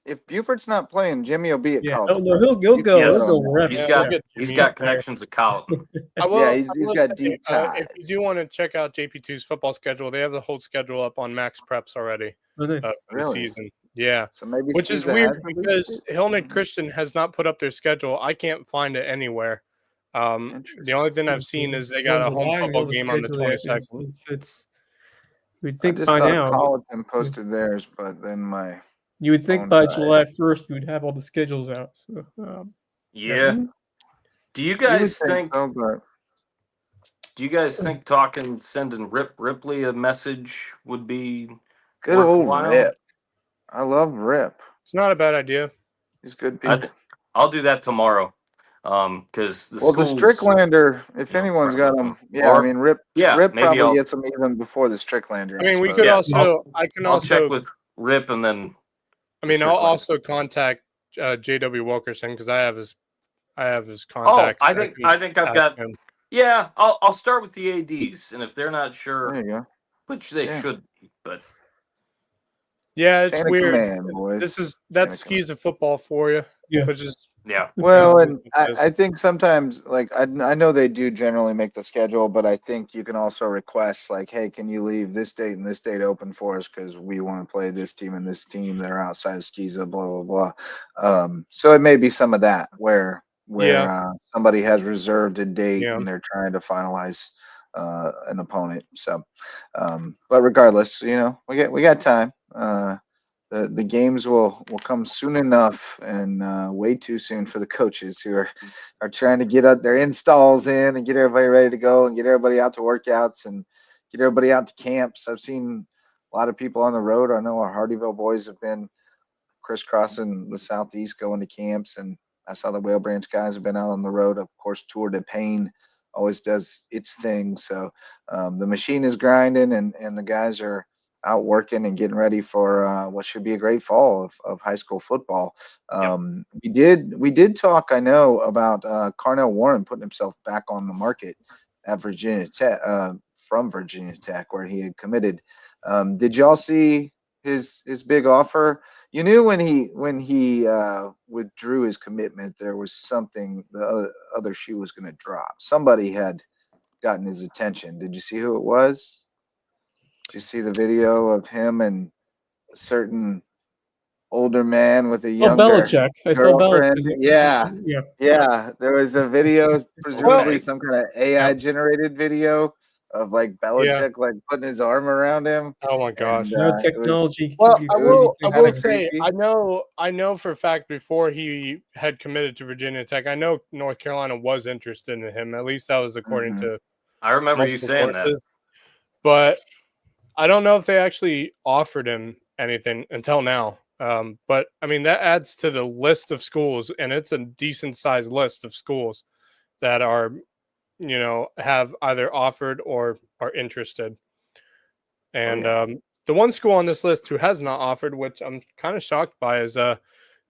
Speaker 2: if Buford's not playing, Jimmy will be at
Speaker 4: yeah.
Speaker 2: Colton.
Speaker 4: No, he'll
Speaker 2: You
Speaker 4: go.
Speaker 2: can
Speaker 5: Yes.
Speaker 4: He'll
Speaker 2: bet
Speaker 4: go
Speaker 2: on that.
Speaker 4: wherever.
Speaker 5: He's
Speaker 3: Yeah,
Speaker 5: got
Speaker 3: we'll get
Speaker 5: he's
Speaker 3: Jimmy
Speaker 5: got
Speaker 3: up there.
Speaker 5: connections at Colton.
Speaker 3: I will,
Speaker 2: Yeah,
Speaker 3: I
Speaker 2: he's
Speaker 3: will
Speaker 2: got
Speaker 3: say,
Speaker 2: deep
Speaker 3: if you
Speaker 2: ties.
Speaker 3: do want to check out JP2's football schedule, they have the whole schedule up on Max Preps already
Speaker 4: Oh, nice.
Speaker 3: for the
Speaker 2: Really?
Speaker 3: season. Yeah,
Speaker 2: So maybe
Speaker 3: which is
Speaker 2: Skiza
Speaker 3: weird
Speaker 2: has the
Speaker 3: because
Speaker 2: leadership?
Speaker 3: Hillnet Christian has not put up their schedule. I can't find it anywhere. The
Speaker 2: Interesting.
Speaker 3: only thing I've seen is they got a home football game on the 22nd.
Speaker 4: It's we'd
Speaker 2: I
Speaker 4: think
Speaker 2: just
Speaker 4: by
Speaker 2: thought
Speaker 4: now.
Speaker 2: Colton posted theirs, but then my
Speaker 4: You would think
Speaker 2: phone
Speaker 4: by
Speaker 2: died.
Speaker 4: July 1st we'd have all the schedules out. So,
Speaker 5: Yeah. Do you
Speaker 2: You would
Speaker 5: guys think?
Speaker 2: so, but
Speaker 5: Do you guys think sending Rip Ripley a message would be
Speaker 2: good old
Speaker 5: worthwhile?
Speaker 2: Rip. I love Rip.
Speaker 3: It's not a bad idea.
Speaker 2: He's good
Speaker 5: I
Speaker 2: people.
Speaker 5: th- I'll do that tomorrow. Because the
Speaker 2: Well, the
Speaker 5: schools,
Speaker 2: Stricklander, if
Speaker 5: you know,
Speaker 2: anyone's
Speaker 5: prep
Speaker 2: got
Speaker 5: them.
Speaker 2: them, yeah, I
Speaker 5: Or-
Speaker 2: mean, Rip
Speaker 5: yeah,
Speaker 2: Rip
Speaker 5: maybe
Speaker 2: probably
Speaker 5: I'll-
Speaker 2: gets them even before the Stricklander.
Speaker 3: I mean, we
Speaker 2: suppose.
Speaker 3: could
Speaker 5: Yeah,
Speaker 3: also. I can
Speaker 5: I'll check
Speaker 3: also.
Speaker 5: with Rip and then.
Speaker 3: I mean, I'll
Speaker 5: Strickland.
Speaker 3: also contact JW Wilkerson because I have his
Speaker 5: Oh,
Speaker 3: contacts.
Speaker 5: I think I've
Speaker 3: ask
Speaker 5: got.
Speaker 3: him.
Speaker 5: Yeah, I'll start with the ADs, and if they're not sure,
Speaker 2: There you go.
Speaker 5: which they
Speaker 2: Yeah.
Speaker 5: should be, but
Speaker 3: Yeah, it's
Speaker 2: Chain of
Speaker 3: weird.
Speaker 2: command, boys.
Speaker 3: That's
Speaker 2: Chain of
Speaker 3: skis of football for you.
Speaker 4: Yeah.
Speaker 3: Which is
Speaker 5: Yeah.
Speaker 2: Well, and I think sometimes, like, I know they do generally make the schedule, but I think you can also request, like, hey, can you leave this date and this date open for us because we want to play this team and this team that are outside of Skiza, blah blah blah. So it may be some of that where somebody has reserved a date and they're trying to finalize an opponent. So, but regardless, we got time. The games will come soon enough, and way too soon for the coaches who are trying to get their installs in and get everybody ready to go and get everybody out to workouts and get everybody out to camps. I've seen a lot of people on the road. I know our Hardyville boys have been crisscrossing the southeast going to camps, and I saw the Whale Branch guys have been out on the road. Of course, Tour de Pain always does its thing. So the machine is grinding, and the guys are out working and getting ready for what should be a great fall of high school football. We did talk, I know, about Carnell Warren putting himself back on the market at Virginia Tech, from Virginia Tech, where he had committed. Did y'all see his big offer? You knew when he withdrew his commitment, there was something, the other shoe was going to drop. Somebody had gotten his attention. Did you see who it was? Did you see the video of him and a certain older man with a younger
Speaker 4: Belichick. I saw
Speaker 2: girlfriend?
Speaker 4: Belichick.
Speaker 2: Yeah. There was a video, presumably some kind of AI generated video of like Belichick like putting his arm around him.
Speaker 3: Oh my gosh!
Speaker 4: Technology.
Speaker 3: I will say I know for a fact before he had committed to Virginia Tech, I know North Carolina was interested in him. At least that was according to.
Speaker 5: I remember you saying that,
Speaker 3: but I don't know if they actually offered him anything until now. But I mean that adds to the list of schools, and it's a decent sized list of schools that are, have either offered or are interested. And the one school on this list who has not offered, which I'm kind of shocked by, is the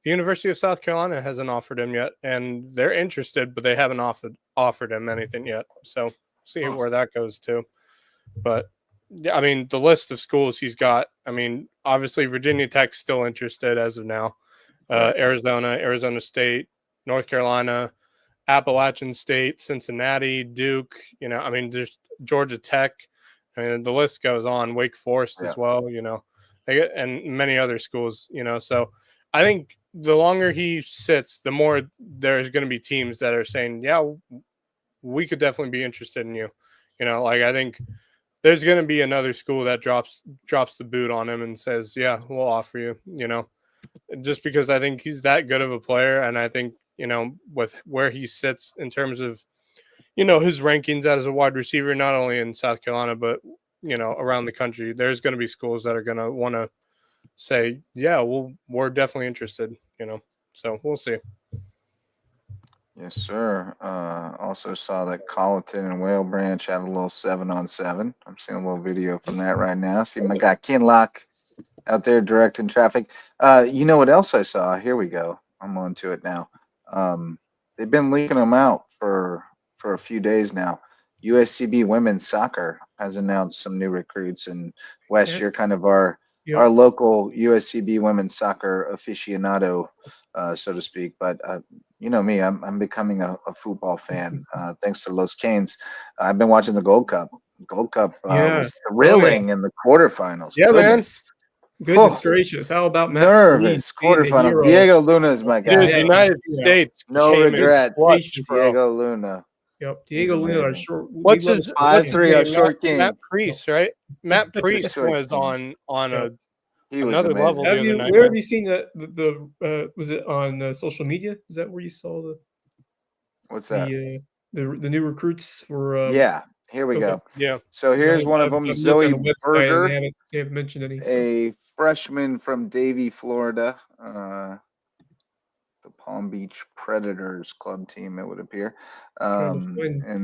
Speaker 3: University of South Carolina hasn't offered him yet, and they're interested, but they haven't offered him anything yet. So see where that goes too. But yeah, I mean, the list of schools he's got. I mean, obviously Virginia Tech's still interested as of now. Arizona State, North Carolina, Appalachian State, Cincinnati, Duke. I mean, there's Georgia Tech. I mean, the list goes on. Wake Forest as well. And many other schools. So I think the longer he sits, the more there's going to be teams that are saying, "Yeah, we could definitely be interested in you." I think there's going to be another school that drops the boot on him and says, "Yeah, we'll offer you." Just because I think he's that good of a player, and I think with where he sits in terms of his rankings as a wide receiver, not only in South Carolina but around the country, there's going to be schools that are going to want to say, "Yeah, we're definitely interested." So we'll see.
Speaker 2: Yes, sir. Also saw that Colleton and Whale Branch had a little 7-on-7. I'm seeing a little video from that right now. See my guy Kinlock out there directing traffic. You know what else I saw? Here we go. I'm on to it now. They've been leaking them out for a few days now. USCB women's soccer has announced some new recruits, and Wes, you're kind of our local USCB women's soccer aficionado, so to speak. But you know me, I'm becoming a football fan thanks to Los Canes. I've been watching the Gold Cup. Gold Cup was thrilling in the quarterfinals.
Speaker 3: Yeah,
Speaker 2: Goodness.
Speaker 4: Goodness gracious! How about Matt
Speaker 2: nervous quarterfinal? Diego Luna is my guy.
Speaker 3: Dude, the United States.
Speaker 2: No regrets. Diego Luna.
Speaker 4: Yep, Diego Luna. Our short.
Speaker 3: What's his
Speaker 2: 5'3" our short king?
Speaker 3: Matt Priest, right? Matt Priest was on another level the other night.
Speaker 4: Where have you seen the was it on social media? Is that where you saw the?
Speaker 2: What's that?
Speaker 4: The new recruits for.
Speaker 2: Yeah. Here we go.
Speaker 3: Yeah.
Speaker 2: So here's one of them, Zoe Berger,
Speaker 4: they haven't mentioned any.
Speaker 2: a freshman from Davie, Florida. The Palm Beach Predators club team, it would appear. And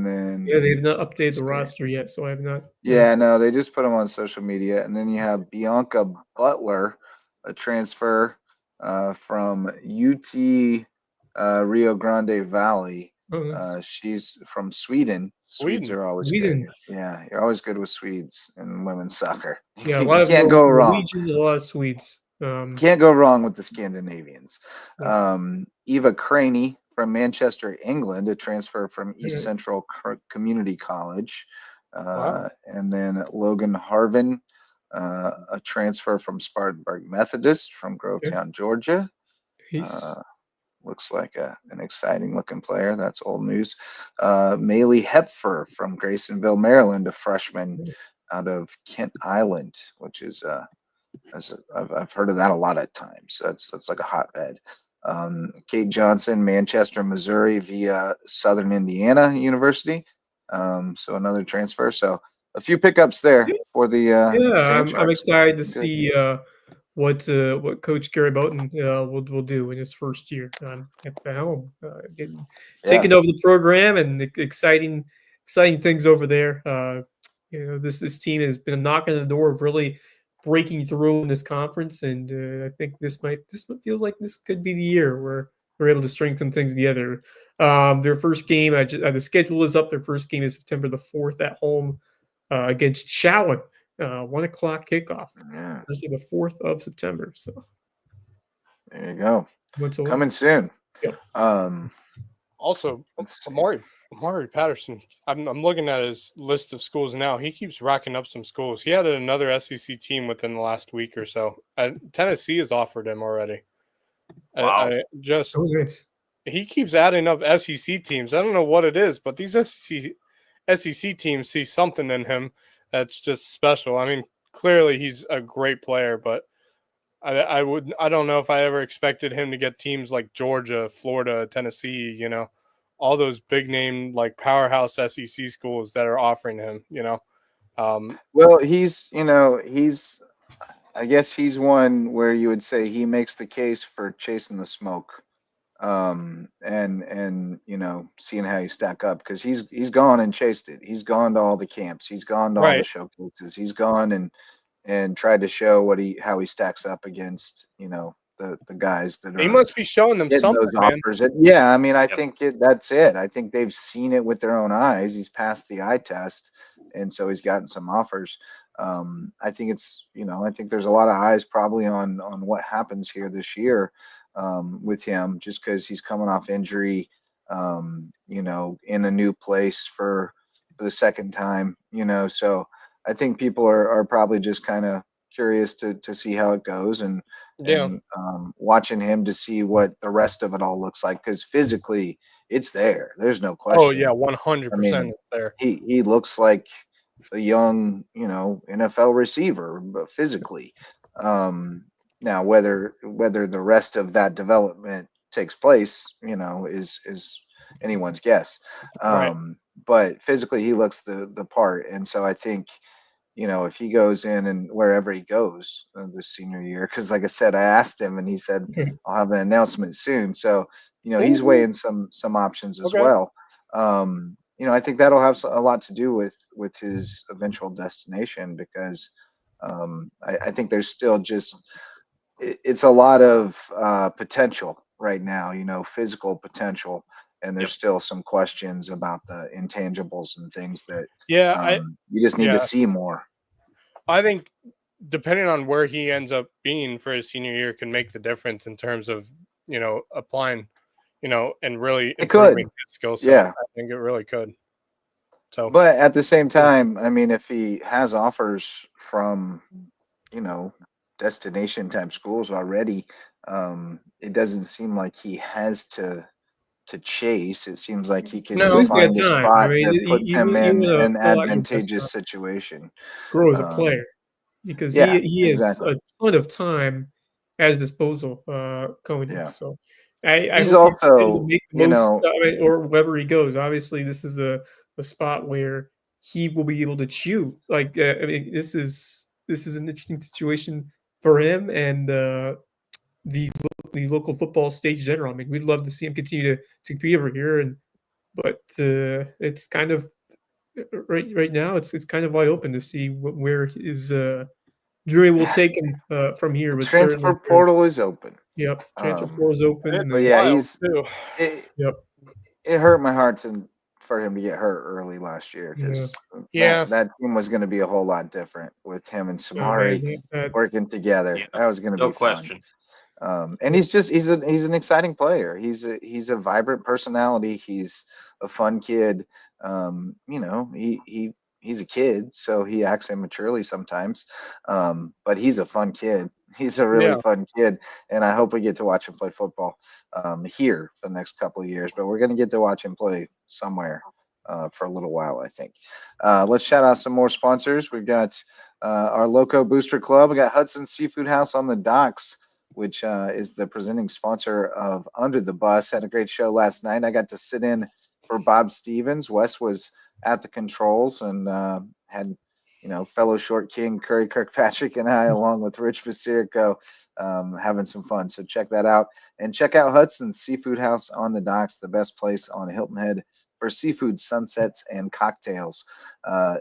Speaker 2: then
Speaker 4: they've not updated the roster yet, so I have not.
Speaker 2: Yeah, no, they just put them on social media. And then you have Bianca Butler, a transfer from UT Rio Grande Valley. She's from Sweden. Swedes are always good. Yeah, you're always good with Swedes in women's soccer.
Speaker 4: Yeah, a lot of
Speaker 2: can't go wrong.
Speaker 4: Norwegians, a lot of Swedes.
Speaker 2: Can't go wrong with the Scandinavians.
Speaker 4: Yeah.
Speaker 2: Eva Craney from Manchester, England, a transfer from East Central Community College. And then Logan Harvin, a transfer from Spartanburg Methodist from Grovetown, Georgia. Looks like an exciting looking player. That's old news. Maylee Hepfer from Graysonville, Maryland, a freshman out of Kent Island, which is I've heard of that a lot of times. That's like a hotbed. Kate Johnson, Manchester, Missouri, via Southern Indiana University. So another transfer. So a few pickups there for the
Speaker 4: I'm excited to see what Coach Gary Bowden will do in his first year at the helm, taking over the program and exciting things over there. This team has been knocking on the door of really breaking through in this conference, and I think this feels like this could be the year where they're able to strengthen things together. Their first game, the schedule is up. Their first game is September the 4th at home against Chowan. 1 o'clock kickoff. Thursday the 4th of September. So
Speaker 2: there you go. Coming soon.
Speaker 4: Yep.
Speaker 3: Also, Amari Patterson. I'm looking at his list of schools now. He keeps racking up some schools. He had another SEC team within the last week or so. Tennessee has offered him already.
Speaker 5: Wow.
Speaker 3: He keeps adding up SEC teams. I don't know what it is, but these SEC teams see something in him that's just special. I mean, clearly he's a great player, but I don't know if I ever expected him to get teams like Georgia, Florida, Tennessee, all those big name like powerhouse SEC schools that are offering him,
Speaker 2: Well, I guess he's one where you would say he makes the case for chasing the smoke. And seeing how you stack up, because he's gone and chased it. He's gone to all the camps. He's gone to all the showcases. He's gone and tried to show how he stacks up against the guys that
Speaker 3: he must be showing them something,
Speaker 2: those offers. I mean, I think that's it. I think they've seen it with their own eyes. He's passed the eye test, and so he's gotten some offers. I think I think there's a lot of eyes probably on what happens here this year. With him, just because he's coming off injury, in a new place for the second time, so I think people are probably just kind of curious to see how it goes and watching him to see what the rest of it all looks like, because physically it's there. There's no question.
Speaker 3: Oh yeah, 100% it's there.
Speaker 2: He looks like a young, NFL receiver, but physically. Now, whether the rest of that development takes place, is anyone's guess. But physically, he looks the part, and so I think, if he goes in and wherever he goes this senior year, because like I said, I asked him, and he said I'll have an announcement soon. So he's weighing some options as well. I think that'll have a lot to do with his eventual destination, because I think there's still just it's a lot of potential right now, physical potential, and there's still some questions about the intangibles and things that you just need to see more.
Speaker 3: I think depending on where he ends up being for his senior year can make the difference in terms of applying, and really improving his skill set.
Speaker 2: Yeah,
Speaker 3: I think it really could. So,
Speaker 2: but at the same time, I mean, if he has offers from destination type schools already, it doesn't seem like he has to chase. It seems like he can find a spot that puts him in an advantageous situation.
Speaker 4: Grow as a player, because he has a ton of time at his disposal going in. So I
Speaker 2: he's
Speaker 4: hope he's able
Speaker 2: also
Speaker 4: to make the most, or wherever he goes. Obviously, this is a spot where he will be able to chew. Like this is an interesting situation for him and the local football stage in general. I mean, we'd love to see him continue to compete over here, but it's kind of right now it's kind of wide open to see where his jury will take him from here.
Speaker 2: But transfer portal is open.
Speaker 4: Yep, transfer portal is open.
Speaker 2: But yeah, it hurt my heart to for him to get hurt early last year because
Speaker 3: Yeah.
Speaker 2: that team was going to be a whole lot different with him and
Speaker 4: Oh, man,
Speaker 2: Samari working together.
Speaker 5: Yeah,
Speaker 2: that was going to
Speaker 5: no
Speaker 2: be
Speaker 5: question.
Speaker 2: fun. And he's an exciting player. He's a vibrant personality. He's a fun kid. He's a kid, so he acts immaturely sometimes. But he's a fun kid. He's a really fun kid, and I hope we get to watch him play football here for the next couple of years. But we're going to get to watch him play somewhere for a little while, I think. Let's shout out some more sponsors. We've got our Lowco Booster Club. We got Hudson Seafood House on the docks, which is the presenting sponsor of Under the Bus. Had a great show last night. I got to sit in for Bob Stevens. Wes was at the controls and had fellow short king Curry Kirkpatrick and I, along with Rich Basirico, having some fun. So check that out. And check out Hudson's Seafood House on the docks, the best place on Hilton Head for seafood, sunsets, and cocktails.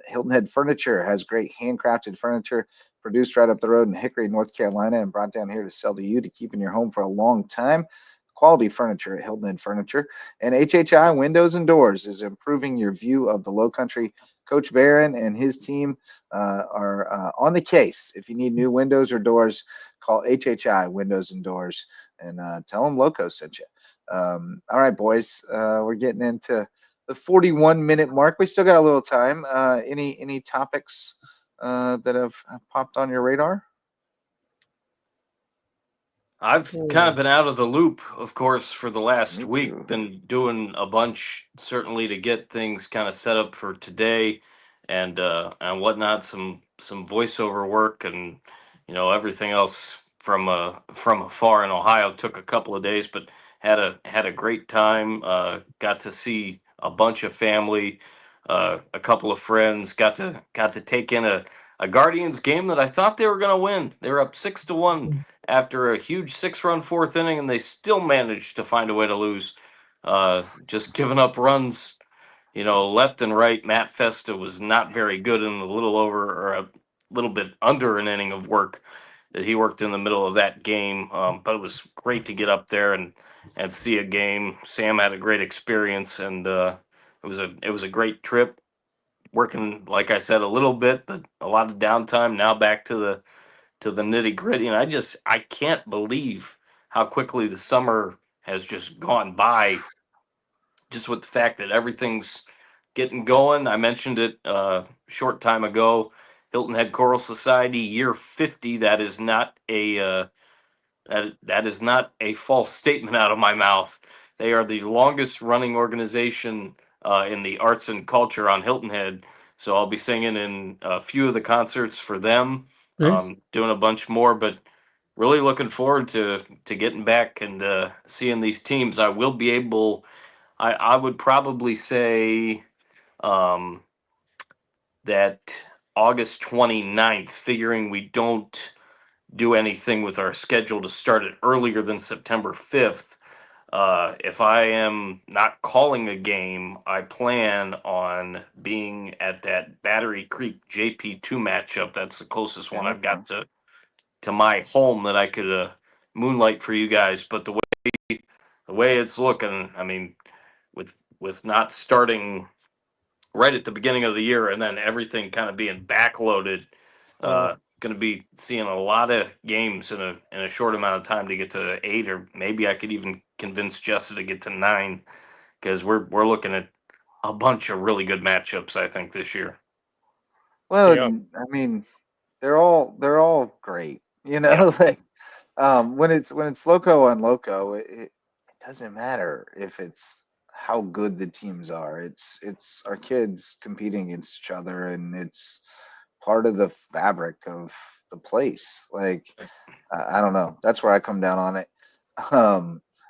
Speaker 2: Hilton Head Furniture has great handcrafted furniture produced right up the road in Hickory, North Carolina, and brought down here to sell to you to keep in your home for a long time. Quality furniture at Hilton Head Furniture. And HHI Windows and Doors is improving your view of the Lowcountry. Coach Barron and his team are on the case. If you need new windows or doors, call HHI Windows and Doors and tell them Lowco sent you. All right, boys, we're getting into the 41-minute mark. We still got a little time. Any topics that have popped on your radar?
Speaker 5: I've kind of been out of the loop, of course, for the last
Speaker 2: Me
Speaker 5: week.
Speaker 2: too.
Speaker 5: Been doing a bunch, certainly, to get things kind of set up for today and whatnot. Some voiceover work and everything else from afar in Ohio. Took a couple of days, but had a great time. Got to see a bunch of family, a couple of friends. Got to take in a Guardians game that I thought they were going to win. They were up 6-1 after a huge 6-run fourth inning, and they still managed to find a way to lose. Just giving up runs, left and right. Matt Festa was not very good in a little bit under an inning of work that he worked in the middle of that game. But it was great to get up there and see a game. Sam had a great experience, and it was a great trip. Working, like I said, a little bit, but a lot of downtime. Now back to the nitty gritty, and I can't believe how quickly the summer has just gone by. Just with the fact that everything's getting going. I mentioned it short time ago. Hilton Head Choral Society, year 50. That is not a that is not a false statement out of my mouth. They are the longest running organization in the arts and culture on Hilton Head. So I'll be singing in a few of the concerts for them,
Speaker 4: Nice.
Speaker 5: doing a bunch more, but really looking forward to getting back and seeing these teams. I will be able, I would probably say that August 29th, figuring we don't do anything with our schedule to start it earlier than September 5th. If I am not calling a game, I plan on being at that Battery Creek JP2 matchup. That's the closest one I've got to my home that I could moonlight for you guys. But the way it's looking, I mean, with not starting right at the beginning of the year and then everything kind of being backloaded, going to be seeing a lot of games in a short amount of time to get to 8, or maybe I could even convince Jessa to get to 9, because we're looking at a bunch of really good matchups, I think, this year.
Speaker 2: Well, I mean, they're all great. Like when it's Lowco on Lowco, it doesn't matter if it's how good the teams are. It's our kids competing against each other, and it's part of the fabric of the place. Like I don't know. That's where I come down on it.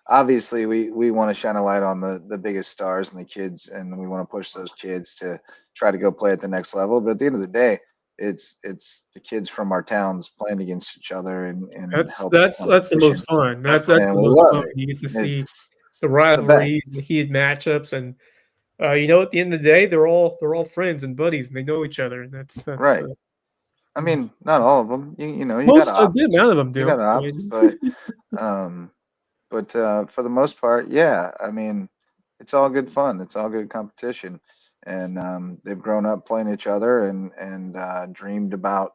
Speaker 2: Obviously, we want to shine a light on the biggest stars and the kids, and we want to push those kids to try to go play at the next level. But at the end of the day, it's the kids from our towns playing against each other and
Speaker 4: That's
Speaker 2: helping
Speaker 4: the most fun. That's the
Speaker 2: and we
Speaker 4: most
Speaker 2: love
Speaker 4: fun.
Speaker 2: it.
Speaker 4: You get to see
Speaker 2: It's
Speaker 4: the
Speaker 2: the
Speaker 4: rivalries,
Speaker 2: best.
Speaker 4: the heated matchups, and at the end of the day, they're all friends and buddies, and they know each other, and that's
Speaker 2: Right. I mean, not all of them. You got
Speaker 4: a
Speaker 2: ops.
Speaker 4: good amount of them
Speaker 2: You
Speaker 4: do.
Speaker 2: got ops, but for the most part, yeah. I mean, it's all good fun. It's all good competition, and they've grown up playing each other and dreamed about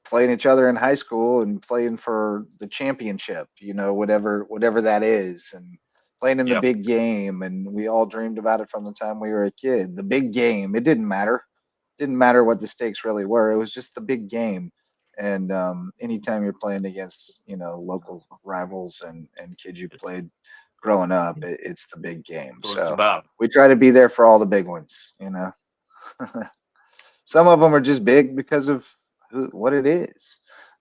Speaker 2: playing each other in high school and playing for the championship, whatever that is, and playing in the
Speaker 5: Yep.
Speaker 2: big game. And we all dreamed about it from the time we were a kid. The big game. It didn't matter. Didn't matter what the stakes really were. It was just the big game. And anytime you're playing against, local rivals and kids you played growing up, it's the big game.
Speaker 5: That's what it's
Speaker 2: So
Speaker 5: about.
Speaker 2: we try to be there for all the big ones. Some of them are just big because of what it is.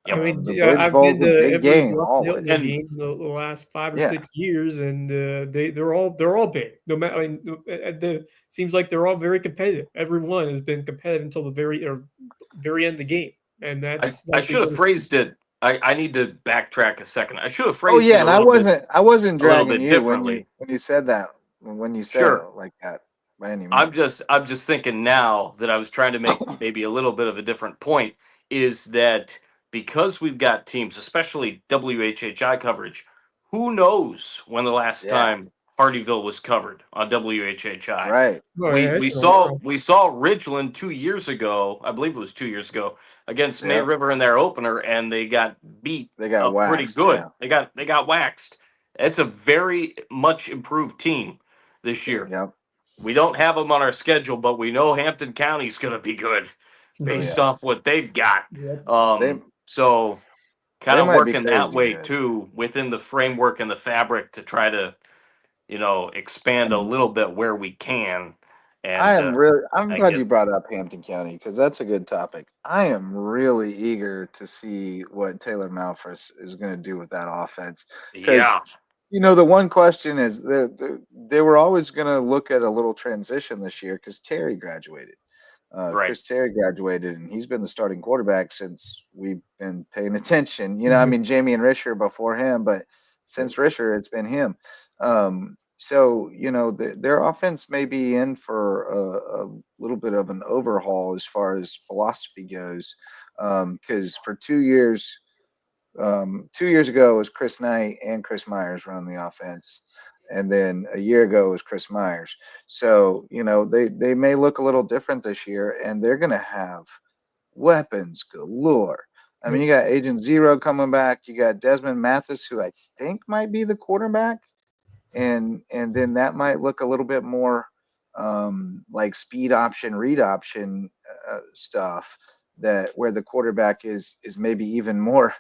Speaker 5: Yep.
Speaker 4: I mean,
Speaker 2: The Bridge
Speaker 4: I've
Speaker 2: Bowl,
Speaker 4: been
Speaker 2: the
Speaker 4: to
Speaker 2: big
Speaker 4: every
Speaker 2: game,
Speaker 4: Russell
Speaker 2: always.
Speaker 4: Hilton game the last 5 or
Speaker 2: Yeah.
Speaker 4: 6 years, and they're all big. No matter, I mean, seems like they're all very competitive. Everyone has been competitive until the very end of the game, and that's
Speaker 5: I should have phrased it. I need to backtrack a second. I should have
Speaker 2: Oh
Speaker 5: phrased
Speaker 2: yeah,
Speaker 5: it
Speaker 2: and
Speaker 5: a
Speaker 2: I
Speaker 5: little bit.
Speaker 2: wasn't
Speaker 5: a little
Speaker 2: dragging
Speaker 5: bit
Speaker 2: you
Speaker 5: differently.
Speaker 2: when you said that when you said
Speaker 5: Sure.
Speaker 2: it like that by any means.
Speaker 5: I'm just thinking now that I was trying to make maybe a little bit of a different point, is that because we've got teams, especially WHHI coverage, who knows when the last
Speaker 2: Yeah.
Speaker 5: time Hardyville was covered on WHHI.
Speaker 2: Right.
Speaker 4: Oh, yeah,
Speaker 5: We
Speaker 4: it's been a
Speaker 5: saw
Speaker 4: while.
Speaker 5: Ridgeland 2 years ago. I believe it was 2 years ago against May
Speaker 2: Yep.
Speaker 5: River in their opener, and they got beat
Speaker 2: They got
Speaker 5: up pretty
Speaker 2: waxed,
Speaker 5: good.
Speaker 2: yeah.
Speaker 5: They got waxed. It's a very much improved team this year.
Speaker 2: Yep.
Speaker 5: We don't have them on our schedule, but we know Hampton County's going to be good based off what they've got.
Speaker 4: Yep.
Speaker 5: So kind
Speaker 2: they
Speaker 5: of
Speaker 2: might be
Speaker 5: working that
Speaker 2: crazy
Speaker 5: way
Speaker 2: good.
Speaker 5: too within the framework and the fabric to try to, expand a little bit where we can. And
Speaker 2: I'm glad you brought up Hampton County because that's a good topic. I am really eager to see what Taylor Malfris is going to do with that offense.
Speaker 5: yeah,
Speaker 2: The one question is they were always going to look at a little transition this year because Terry graduated.
Speaker 5: right.
Speaker 2: Chris Terry graduated, and he's been the starting quarterback since we've been paying attention. I mean, Jamie and Risher before him, but since Risher, it's been him. So, their offense may be in for a little bit of an overhaul as far as philosophy goes. Because for 2 years, 2 years ago, it was Chris Knight and Chris Myers running the offense. And then a year ago, it was Chris Myers. So, they may look a little different this year, and they're going to have weapons galore. I mean, you got Agent Zero coming back. You got Desmond Mathis, who I think might be the quarterback. And then that might look a little bit more like speed option, read option stuff that where the quarterback is maybe even more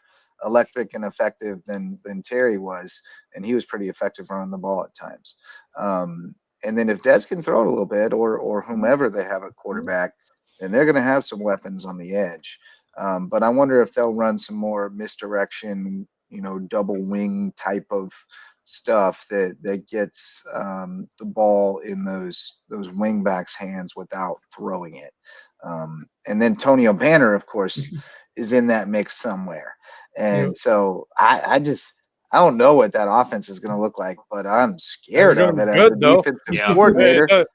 Speaker 2: electric and effective than Terry was, and he was pretty effective running the ball at times. And then if Des can throw it a little bit, or whomever they have at quarterback, then they're going to have some weapons on the edge. But I wonder if they'll run some more misdirection, double wing type of stuff that gets the ball in those wing backs' hands without throwing it. And then Tonio Banner, of course, is in that mix somewhere. And so I don't know what that offense is going to look like, but I'm scared of it as a defensive coordinator.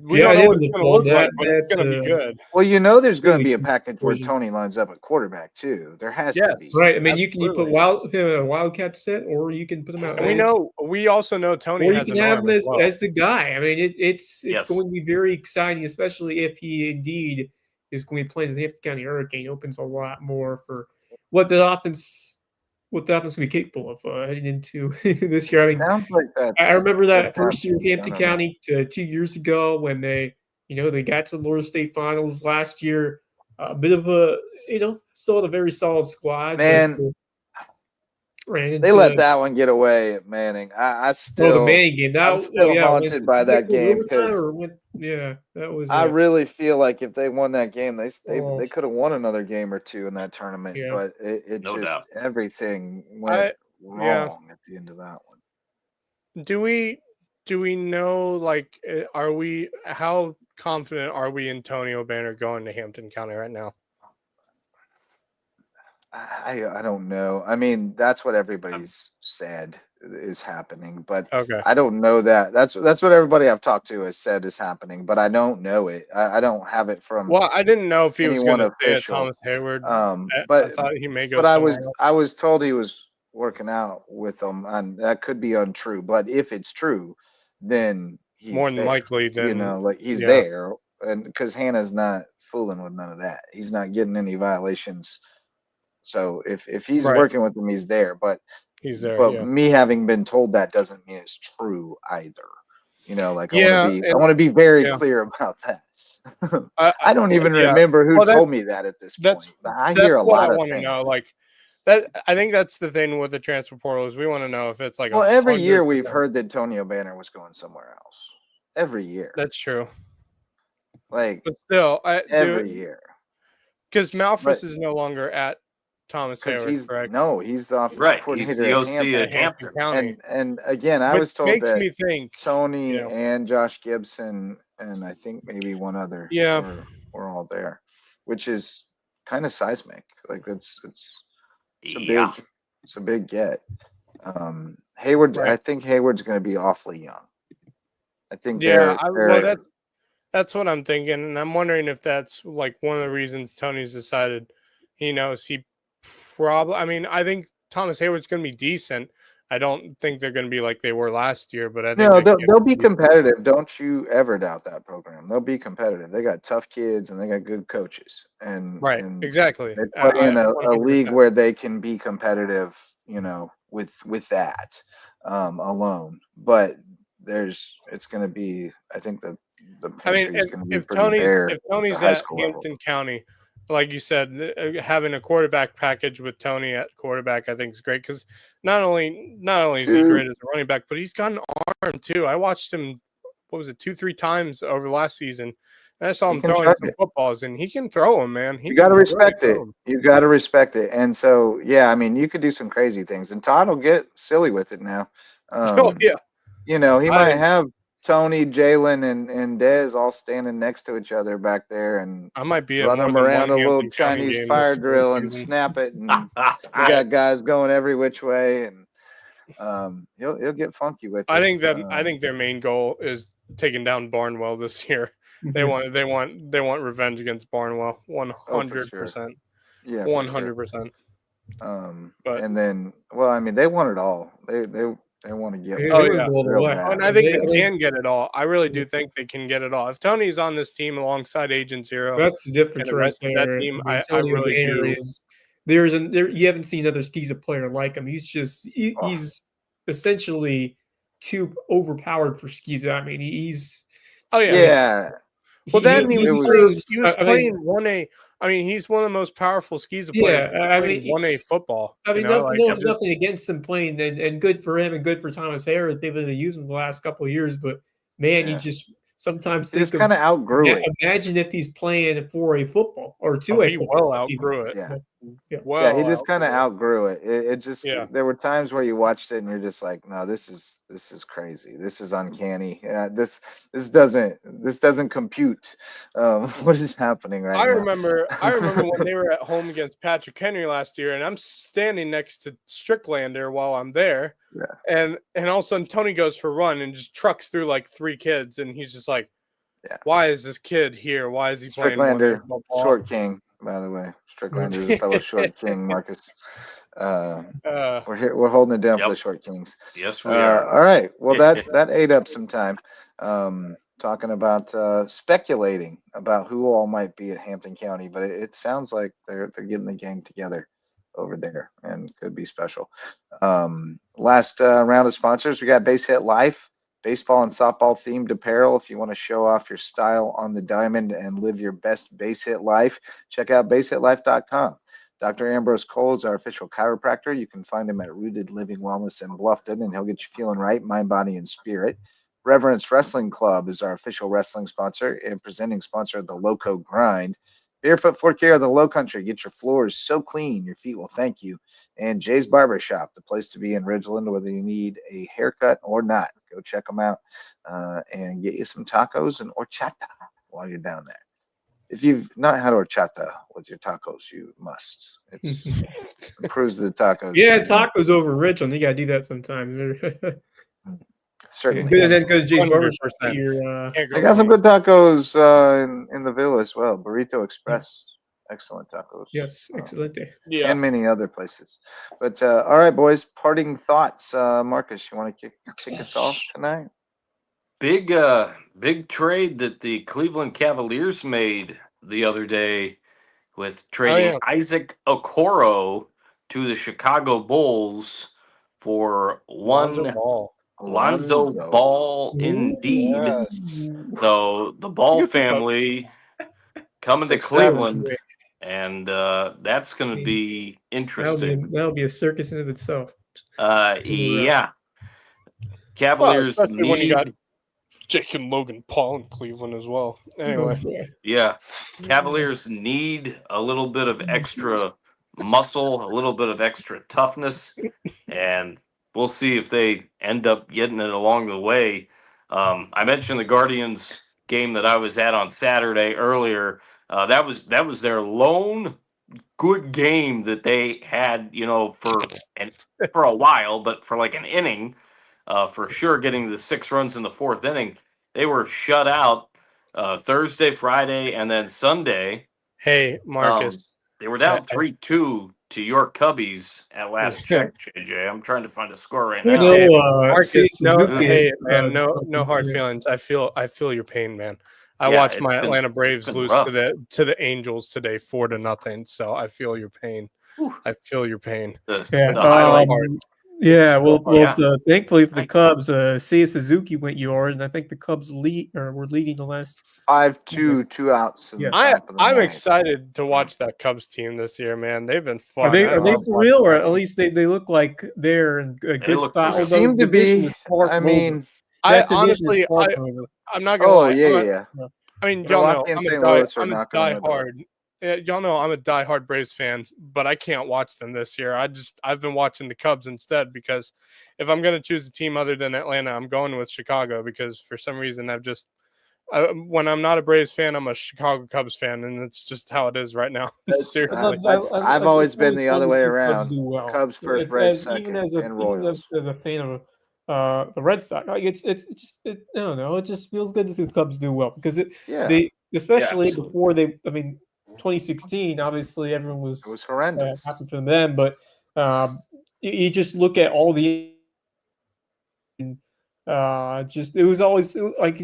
Speaker 3: We don't know what it's going to look like, but it's going to be good.
Speaker 2: Well, there's going to be a package where Tony lines up at quarterback too. There has to be.
Speaker 4: Right. I mean, you put a Wildcat set, or you can put him out.
Speaker 3: We also know Tony
Speaker 4: or
Speaker 3: has
Speaker 4: you can have him as the guy. I mean, it's going to be very exciting, especially if he indeed is going to be playing as the Hampton County Hurricane. Opens a lot more for what the offense will be capable of heading into this year. I mean,
Speaker 2: sounds like
Speaker 4: I remember that first year of Hampton County 2 years ago when they got to the Florida State Finals last year. A bit of a, still had a very solid squad.
Speaker 2: Man, they let that one get away at Manning. I still,
Speaker 4: the Manning game.
Speaker 2: I'm still haunted by that game because
Speaker 4: that was.
Speaker 2: I really feel like if they won that game, they could have won another game or two in that tournament.
Speaker 4: Yeah.
Speaker 2: But it
Speaker 5: No
Speaker 2: just
Speaker 5: doubt.
Speaker 2: everything went wrong at the end of that one.
Speaker 3: Do we know, how confident are we in Tonio Banner going to Hampton County right now?
Speaker 2: I don't know. I mean, that's what everybody's said is happening, but
Speaker 3: Okay.
Speaker 2: I don't know that. That's what everybody I've talked to has said is happening, but I don't know it. I don't have it from.
Speaker 3: Well, I didn't know if he was going to stay at
Speaker 2: official.
Speaker 3: Thomas Hayward.
Speaker 2: But
Speaker 3: I thought he may go.
Speaker 2: But
Speaker 3: somewhere else.
Speaker 2: I was told he was working out with them, and that could be untrue. But if it's true, then he's
Speaker 3: more than
Speaker 2: there.
Speaker 3: likely, then
Speaker 2: like he's there, and because Hannah's not fooling with none of that. He's not getting any violations. So if he's working with him, he's there. But
Speaker 3: he's there.
Speaker 2: But me having been told that doesn't mean it's true either. Like I want to be very clear about that. I don't even remember who told me that at this point. But I hear a lot of things.
Speaker 3: Know, like that. I think that's the thing with the transfer portal is we want to know if it's like.
Speaker 2: Well, every year we've heard that Tonio Banner was going somewhere else. Every year.
Speaker 3: That's true.
Speaker 2: Like,
Speaker 3: but still,
Speaker 2: every year.
Speaker 3: Because Malphus is no longer at Thomas Hayward, correct?
Speaker 2: No, he's the offensive coordinator
Speaker 5: he's the OC at
Speaker 3: Hampton County.
Speaker 2: And again, I was told
Speaker 3: makes
Speaker 2: that
Speaker 3: me think
Speaker 2: Tony and Josh Gibson and I think maybe one other were all there, which is kind of seismic. Like it's a big get. Hayward, I think Hayward's going to be awfully young. I think
Speaker 3: that's what I'm thinking, and I'm wondering if that's like one of the reasons Tony's decided he knows he probably. I mean, I think Thomas Hayward's going to be decent. I don't think they're going to be like they were last year, but I think
Speaker 2: they'll be competitive. Don't you ever doubt that program. They'll be competitive. They got tough kids and they got good coaches. And
Speaker 3: exactly.
Speaker 2: They play in a league where they can be competitive. With that alone, but it's going to be. I think the
Speaker 3: if Tony's at Hampton County, like you said, having a quarterback package with Tony at quarterback, I think is great because not only is he great as a running back, but he's got an arm too. I watched him, 2-3 times over last season. And I saw him throwing some footballs, and he can throw them, man.
Speaker 2: You got to respect it. You got to respect it. And so, I mean, you could do some crazy things, and Todd will get silly with it now. He might have Tony, Jalen, and Dez all standing next to each other back there, and
Speaker 3: I might be
Speaker 2: run them around a little Chinese fire drill and snap it, and we got guys going every which way, and he'll get funky with it.
Speaker 3: I think their main goal is taking down Barnwell this year. They want revenge against Barnwell 100%.
Speaker 2: Yeah,
Speaker 3: 100%.
Speaker 2: And then, I mean, they want it all. They want to get.
Speaker 3: And I think they can get it all. I really do think they can get it all. If Tony's on this team alongside Agent Zero,
Speaker 4: that's the difference.
Speaker 3: The rest of that team, I really do.
Speaker 4: You haven't seen another Skeeza player like him. He's just he's essentially too overpowered for Skeeza. I mean, he's.
Speaker 3: Oh yeah. Well, he was playing 1A. I mean, he's one of the most powerful Skeeza players.
Speaker 4: I mean,
Speaker 3: 1A football.
Speaker 4: I mean, nothing against him playing, and good for him and good for Thomas Hayward. They've been using him the last couple of years, but man, you just sometimes think
Speaker 2: kind of outgrew it.
Speaker 4: Imagine if he's playing for a football or 2A.
Speaker 3: He well outgrew it.
Speaker 2: He just kind of outgrew it. It just there were times where you watched it and you're just like, no, this is crazy. This is uncanny. This doesn't compute. What is happening right now?
Speaker 3: I remember when they were at home against Patrick Henry last year, and I'm standing next to Stricklander while I'm there. And all of a sudden Tony goes for a run and just trucks through like 3 kids, and he's just like, why is this kid here? Why is he playing
Speaker 2: football? Short king, by the way. Stricklander is a fellow short king, Marcus. We're here. We're holding it down for the short kings.
Speaker 5: Yes, we are.
Speaker 2: All right. Well, that ate up some time. Talking about speculating about who all might be at Hampton County, but it sounds like they're getting the gang together over there and could be special. Last round of sponsors, we got Base Hit Life, baseball and softball themed apparel. If you want to show off your style on the diamond and live your best base hit life, check out basehitlife.com. Dr. Ambrose Cole is our official chiropractor. You can find him at Rooted Living Wellness in Bluffton, and he'll get you feeling right, mind, body, and spirit. Reverence Wrestling Club is our official wrestling sponsor and presenting sponsor of the Lowco Grind. Barefoot Floor Care of the Low Country. Get your floors so clean, your feet will thank you. And Jay's Barbershop, the place to be in Ridgeland, whether you need a haircut or not. Go check them out and get you some tacos and horchata while you're down there. If you've not had horchata with your tacos, you must. It improves the tacos.
Speaker 4: Yeah, tacos over Ridgeland. You got to do that sometime.
Speaker 2: Certainly.
Speaker 4: And then go to Jay's Barbershop.
Speaker 2: I got some good tacos in the Villa as well. Burrito Express, excellent tacos.
Speaker 4: Yes, excellent.
Speaker 2: And many other places. But all right, boys, parting thoughts. Marcus, you want to kick us off tonight?
Speaker 5: big trade that the Cleveland Cavaliers made the other day with trading Isaac Okoro to the Chicago Bulls for
Speaker 3: Lonzo
Speaker 5: one
Speaker 3: Ball.
Speaker 5: Lonzo Ball indeed.
Speaker 3: Yes.
Speaker 5: So the Ball family coming to Cleveland, and that's going to be interesting.
Speaker 4: That'll be a circus in of itself.
Speaker 5: Yeah. Cavaliers
Speaker 3: especially when you got Jake and Logan Paul in Cleveland as well. Anyway.
Speaker 5: Yeah. Cavaliers need a little bit of extra muscle, a little bit of extra toughness, and we'll see if they end up getting it along the way. I mentioned the Guardians game that I was at on Saturday earlier. That was their lone good game that they had, for a while, but for like an inning, for sure, getting the 6 runs in the 4th inning. They were shut out Thursday, Friday, and then Sunday.
Speaker 3: Hey, Marcus.
Speaker 5: They were down 3-2 to your Cubbies at last check, JJ. I'm trying to find a score right now.
Speaker 3: Hey, Marcus, man, no
Speaker 4: no
Speaker 3: hard feelings. I feel your pain, man. I watched my Atlanta Braves lose to the Angels today 4-0. So I feel your pain. I feel your pain.
Speaker 4: Thankfully for the Cubs, Seiya Suzuki went yard, and I think the Cubs were leading the last
Speaker 2: 5-2, 2 outs.
Speaker 3: I'm excited to watch that Cubs team this year, man. They've been fun.
Speaker 4: Are they for real, or at least they look like they're in a good spot?
Speaker 2: They seem to be. I mean,
Speaker 3: I'm not gonna lie.
Speaker 2: Yeah.
Speaker 3: I mean, y'all know I'm a diehard. Y'all know I'm a diehard Braves fan, but I can't watch them this year. I've been watching the Cubs instead, because if I'm going to choose a team other than Atlanta, I'm going with Chicago, because for some reason when I'm not a Braves fan, I'm a Chicago Cubs fan, and it's just how it is right now. Seriously,
Speaker 2: I've always been the other way around. Cubs first, Braves second, and Royals.
Speaker 4: As a fan of the Red Sox, like I don't know. It just feels good to see the Cubs do well, because before 2016, obviously everyone was
Speaker 2: horrendous.
Speaker 4: Happy for them, but you just look at all the it was always like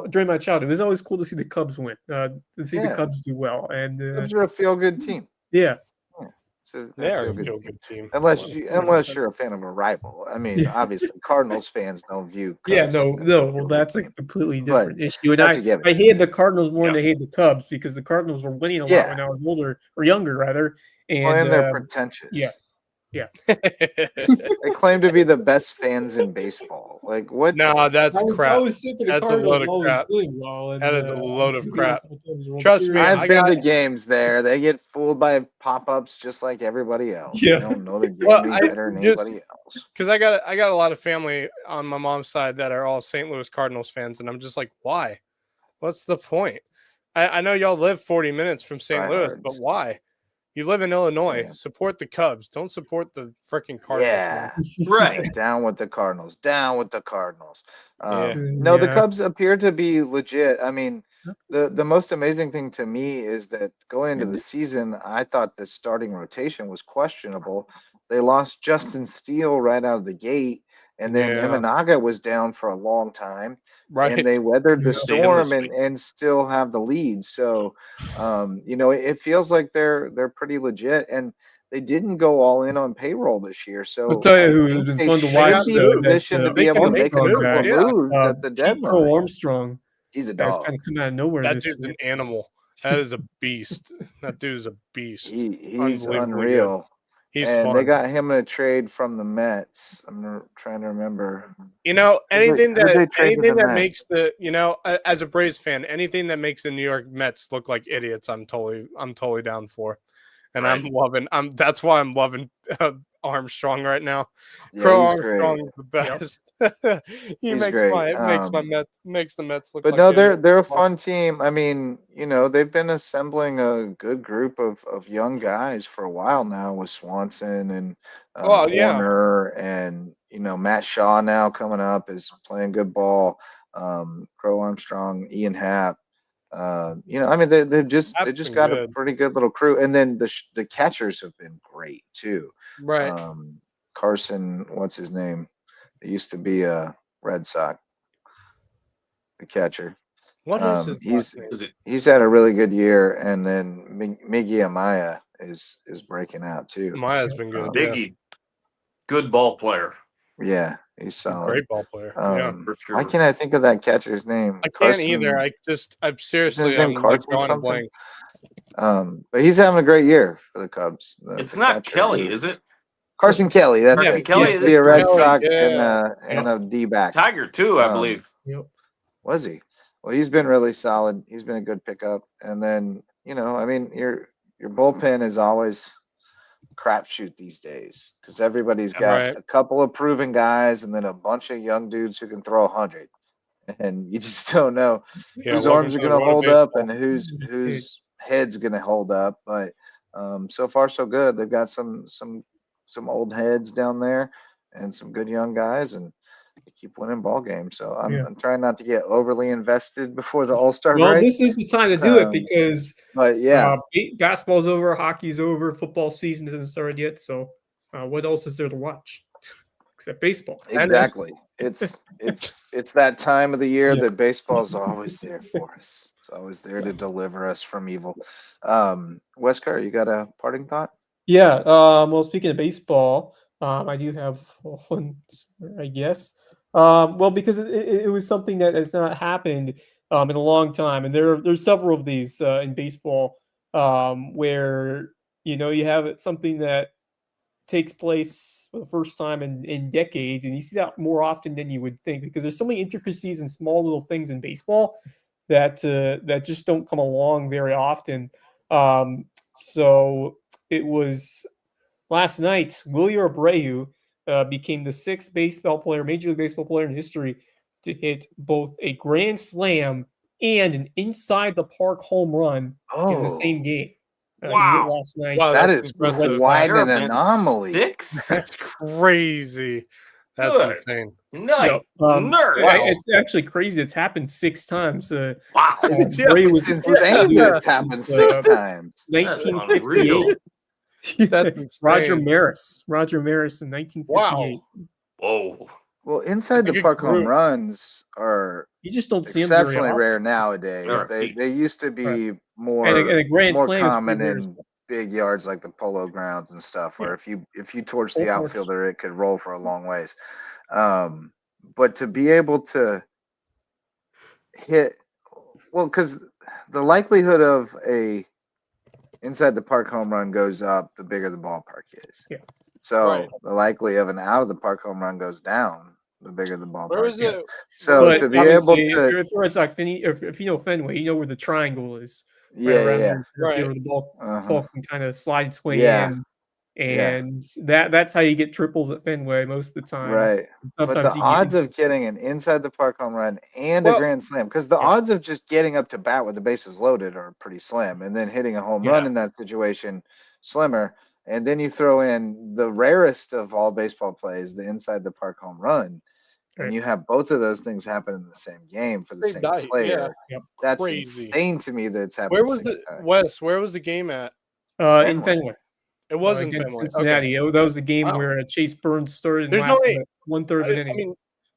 Speaker 4: during my childhood, it was always cool to see the Cubs win, to see the Cubs do well, and
Speaker 2: Cubs are a feel-good team.
Speaker 4: Yeah.
Speaker 3: They're a feel-good team.
Speaker 2: Unless you're a fan of a rival. I mean, obviously, Cardinals fans don't view Cubs.
Speaker 4: Well, that's a completely different issue. And I hated the Cardinals more than I hated the Cubs, because the Cardinals were winning a lot when I was older, or younger rather. And
Speaker 2: they're pretentious.
Speaker 4: Yeah.
Speaker 2: They claim to be the best fans in baseball. Like, what?
Speaker 3: No, that's crap.
Speaker 4: That's
Speaker 3: a load of crap. That is a load of crap. Trust me,
Speaker 2: I've been to games there. They get fooled by pop-ups just like everybody else.
Speaker 4: Yeah.
Speaker 2: They don't know the game any better than anybody else.
Speaker 3: Because I got a lot of family on my mom's side that are all St. Louis Cardinals fans, and I'm just like, why? What's the point? I know y'all live 40 minutes from St. Louis, but why? You live in Illinois. Support the Cubs. Don't support the freaking Cardinals.
Speaker 2: Yeah,
Speaker 5: right.
Speaker 2: Down with the Cardinals. Down with the Cardinals. The Cubs appear to be legit. I mean, the most amazing thing to me is that going into the season, I thought the starting rotation was questionable. They lost Justin Steele right out of the gate, and then Imanaga was down for a long time. Right. And they weathered the storm and still have the lead. So, it feels like they're pretty legit, and they didn't go all in on payroll this year. So
Speaker 4: I'll tell you who's been fun to watch.
Speaker 2: Be in position to be able to make a couple of moves at the deadline.
Speaker 4: Armstrong.
Speaker 2: He's a dog.
Speaker 4: Kind of come out of nowhere.
Speaker 3: That dude's an animal. That is a beast. That dude's a beast.
Speaker 2: He's unreal.
Speaker 3: He's fun.
Speaker 2: They got him in a trade from the Mets. I'm trying to remember.
Speaker 3: Anything that makes as a Braves fan, anything that makes the New York Mets look like idiots, I'm totally down for. And that's why I'm loving Armstrong right now. Crow Armstrong is the best. He makes the Mets look.
Speaker 2: But no, they're a fun team. I mean, they've been assembling a good group of young guys for a while now, with Swanson and Warner, and Matt Shaw now coming up is playing good ball. Crow Armstrong, Ian Happ. They've just got a pretty good little crew, and then the catchers have been great too.
Speaker 3: Right.
Speaker 2: Carson, what's his name? It used to be a Red Sox. the catcher.
Speaker 3: What is his last name?
Speaker 2: He's had a really good year, and then Miggy Amaya is breaking out too.
Speaker 3: Amaya's been good.
Speaker 5: Biggie, good ball player.
Speaker 2: Yeah, he's solid.
Speaker 3: Great ball player.
Speaker 5: For sure.
Speaker 2: Why can't I think of that catcher's name?
Speaker 3: I can't either. I'm seriously,
Speaker 2: name
Speaker 3: I'm
Speaker 2: Carson
Speaker 3: drawing a
Speaker 2: something?
Speaker 3: blank.
Speaker 2: But he's having a great year for the Cubs.
Speaker 5: It's not Kelly, is it?
Speaker 2: Carson Kelly. That's
Speaker 5: Carson
Speaker 2: it.
Speaker 5: Kelly
Speaker 2: He used to
Speaker 5: is
Speaker 2: be a Red
Speaker 5: Kelly,
Speaker 2: Sox
Speaker 3: yeah.
Speaker 2: and a D-back.
Speaker 5: Tiger too, I believe.
Speaker 4: Yep.
Speaker 2: Was he? Well, he's been really solid. He's been a good pickup. And then, I mean, your bullpen is always crapshoot these days because everybody's got a couple of proven guys and then a bunch of young dudes who can throw 100. And you just don't know whose arms are going to hold up and whose head's going to hold up. But so far so good. They've got some old heads down there and some good young guys, and they keep winning ball games. So I'm trying not to get overly invested before the All-Star break.
Speaker 4: Well, this is the time to do it because basketball's over, hockey's over, football season hasn't started yet. So what else is there to watch except baseball?
Speaker 2: Exactly. It's that time of the year that baseball's always there for us. It's always there to deliver us from evil. Wesker, you got a parting thought?
Speaker 4: Yeah. Well, speaking of baseball, I do have one, I guess. Well, because it was something that has not happened in a long time, and there's several of these in baseball where you have something that takes place for the first time in decades, and you see that more often than you would think because there's so many intricacies and small little things in baseball that just don't come along very often. So it was last night, Wilyer Abreu became the sixth Major League Baseball player in history to hit both a grand slam and an inside the park home run in the same game.
Speaker 5: Wow!
Speaker 4: Last night.
Speaker 2: Wow, that is quite an anomaly.
Speaker 5: 6?
Speaker 3: That's crazy. That's insane.
Speaker 5: Nice.
Speaker 4: It's actually crazy. It's happened 6 times.
Speaker 5: Wow.
Speaker 2: It's insane that it's happened 6 times.
Speaker 4: 1958.
Speaker 3: That's insane.
Speaker 4: Roger Maris in 1958.
Speaker 5: Wow. Whoa.
Speaker 2: Well, inside the park home runs are
Speaker 4: you just don't see them
Speaker 2: exceptionally rare nowadays. They used to be more common in big yards like the Polo Grounds and stuff, where if you torch the outfielder, it could roll for a long ways. But to be able to hit, well, because the likelihood of a inside the park home run goes up the bigger the ballpark is.
Speaker 4: Yeah.
Speaker 2: So the likelihood of an out of the park home run goes down the bigger the ballpark
Speaker 3: Where is
Speaker 2: is.
Speaker 3: it?
Speaker 2: So to be able to,
Speaker 4: if you're a Red Sox fan, if you know Fenway, you know where the triangle is.
Speaker 2: Yeah.
Speaker 4: Where the ball can kind of slide its way in. And that's how you get triples at Fenway most of the time.
Speaker 2: Right. But the odds of getting an inside the park home run and a grand slam, because the odds of just getting up to bat with the bases loaded are pretty slim, and then hitting a home run in that situation, slimmer. And then you throw in the rarest of all baseball plays, the inside the park home run. And you have both of those things happen in the same game for the same player.
Speaker 3: Yeah.
Speaker 2: That's
Speaker 3: crazy.
Speaker 2: Insane to me that it's happened.
Speaker 3: Where was it, Wes? Where was the game at?
Speaker 4: In Fenway.
Speaker 3: It wasn't
Speaker 4: against
Speaker 3: Fenway.
Speaker 4: Cincinnati.
Speaker 3: Okay.
Speaker 4: That was the game where Chase Burns started in one-third of an inning.
Speaker 3: I mean,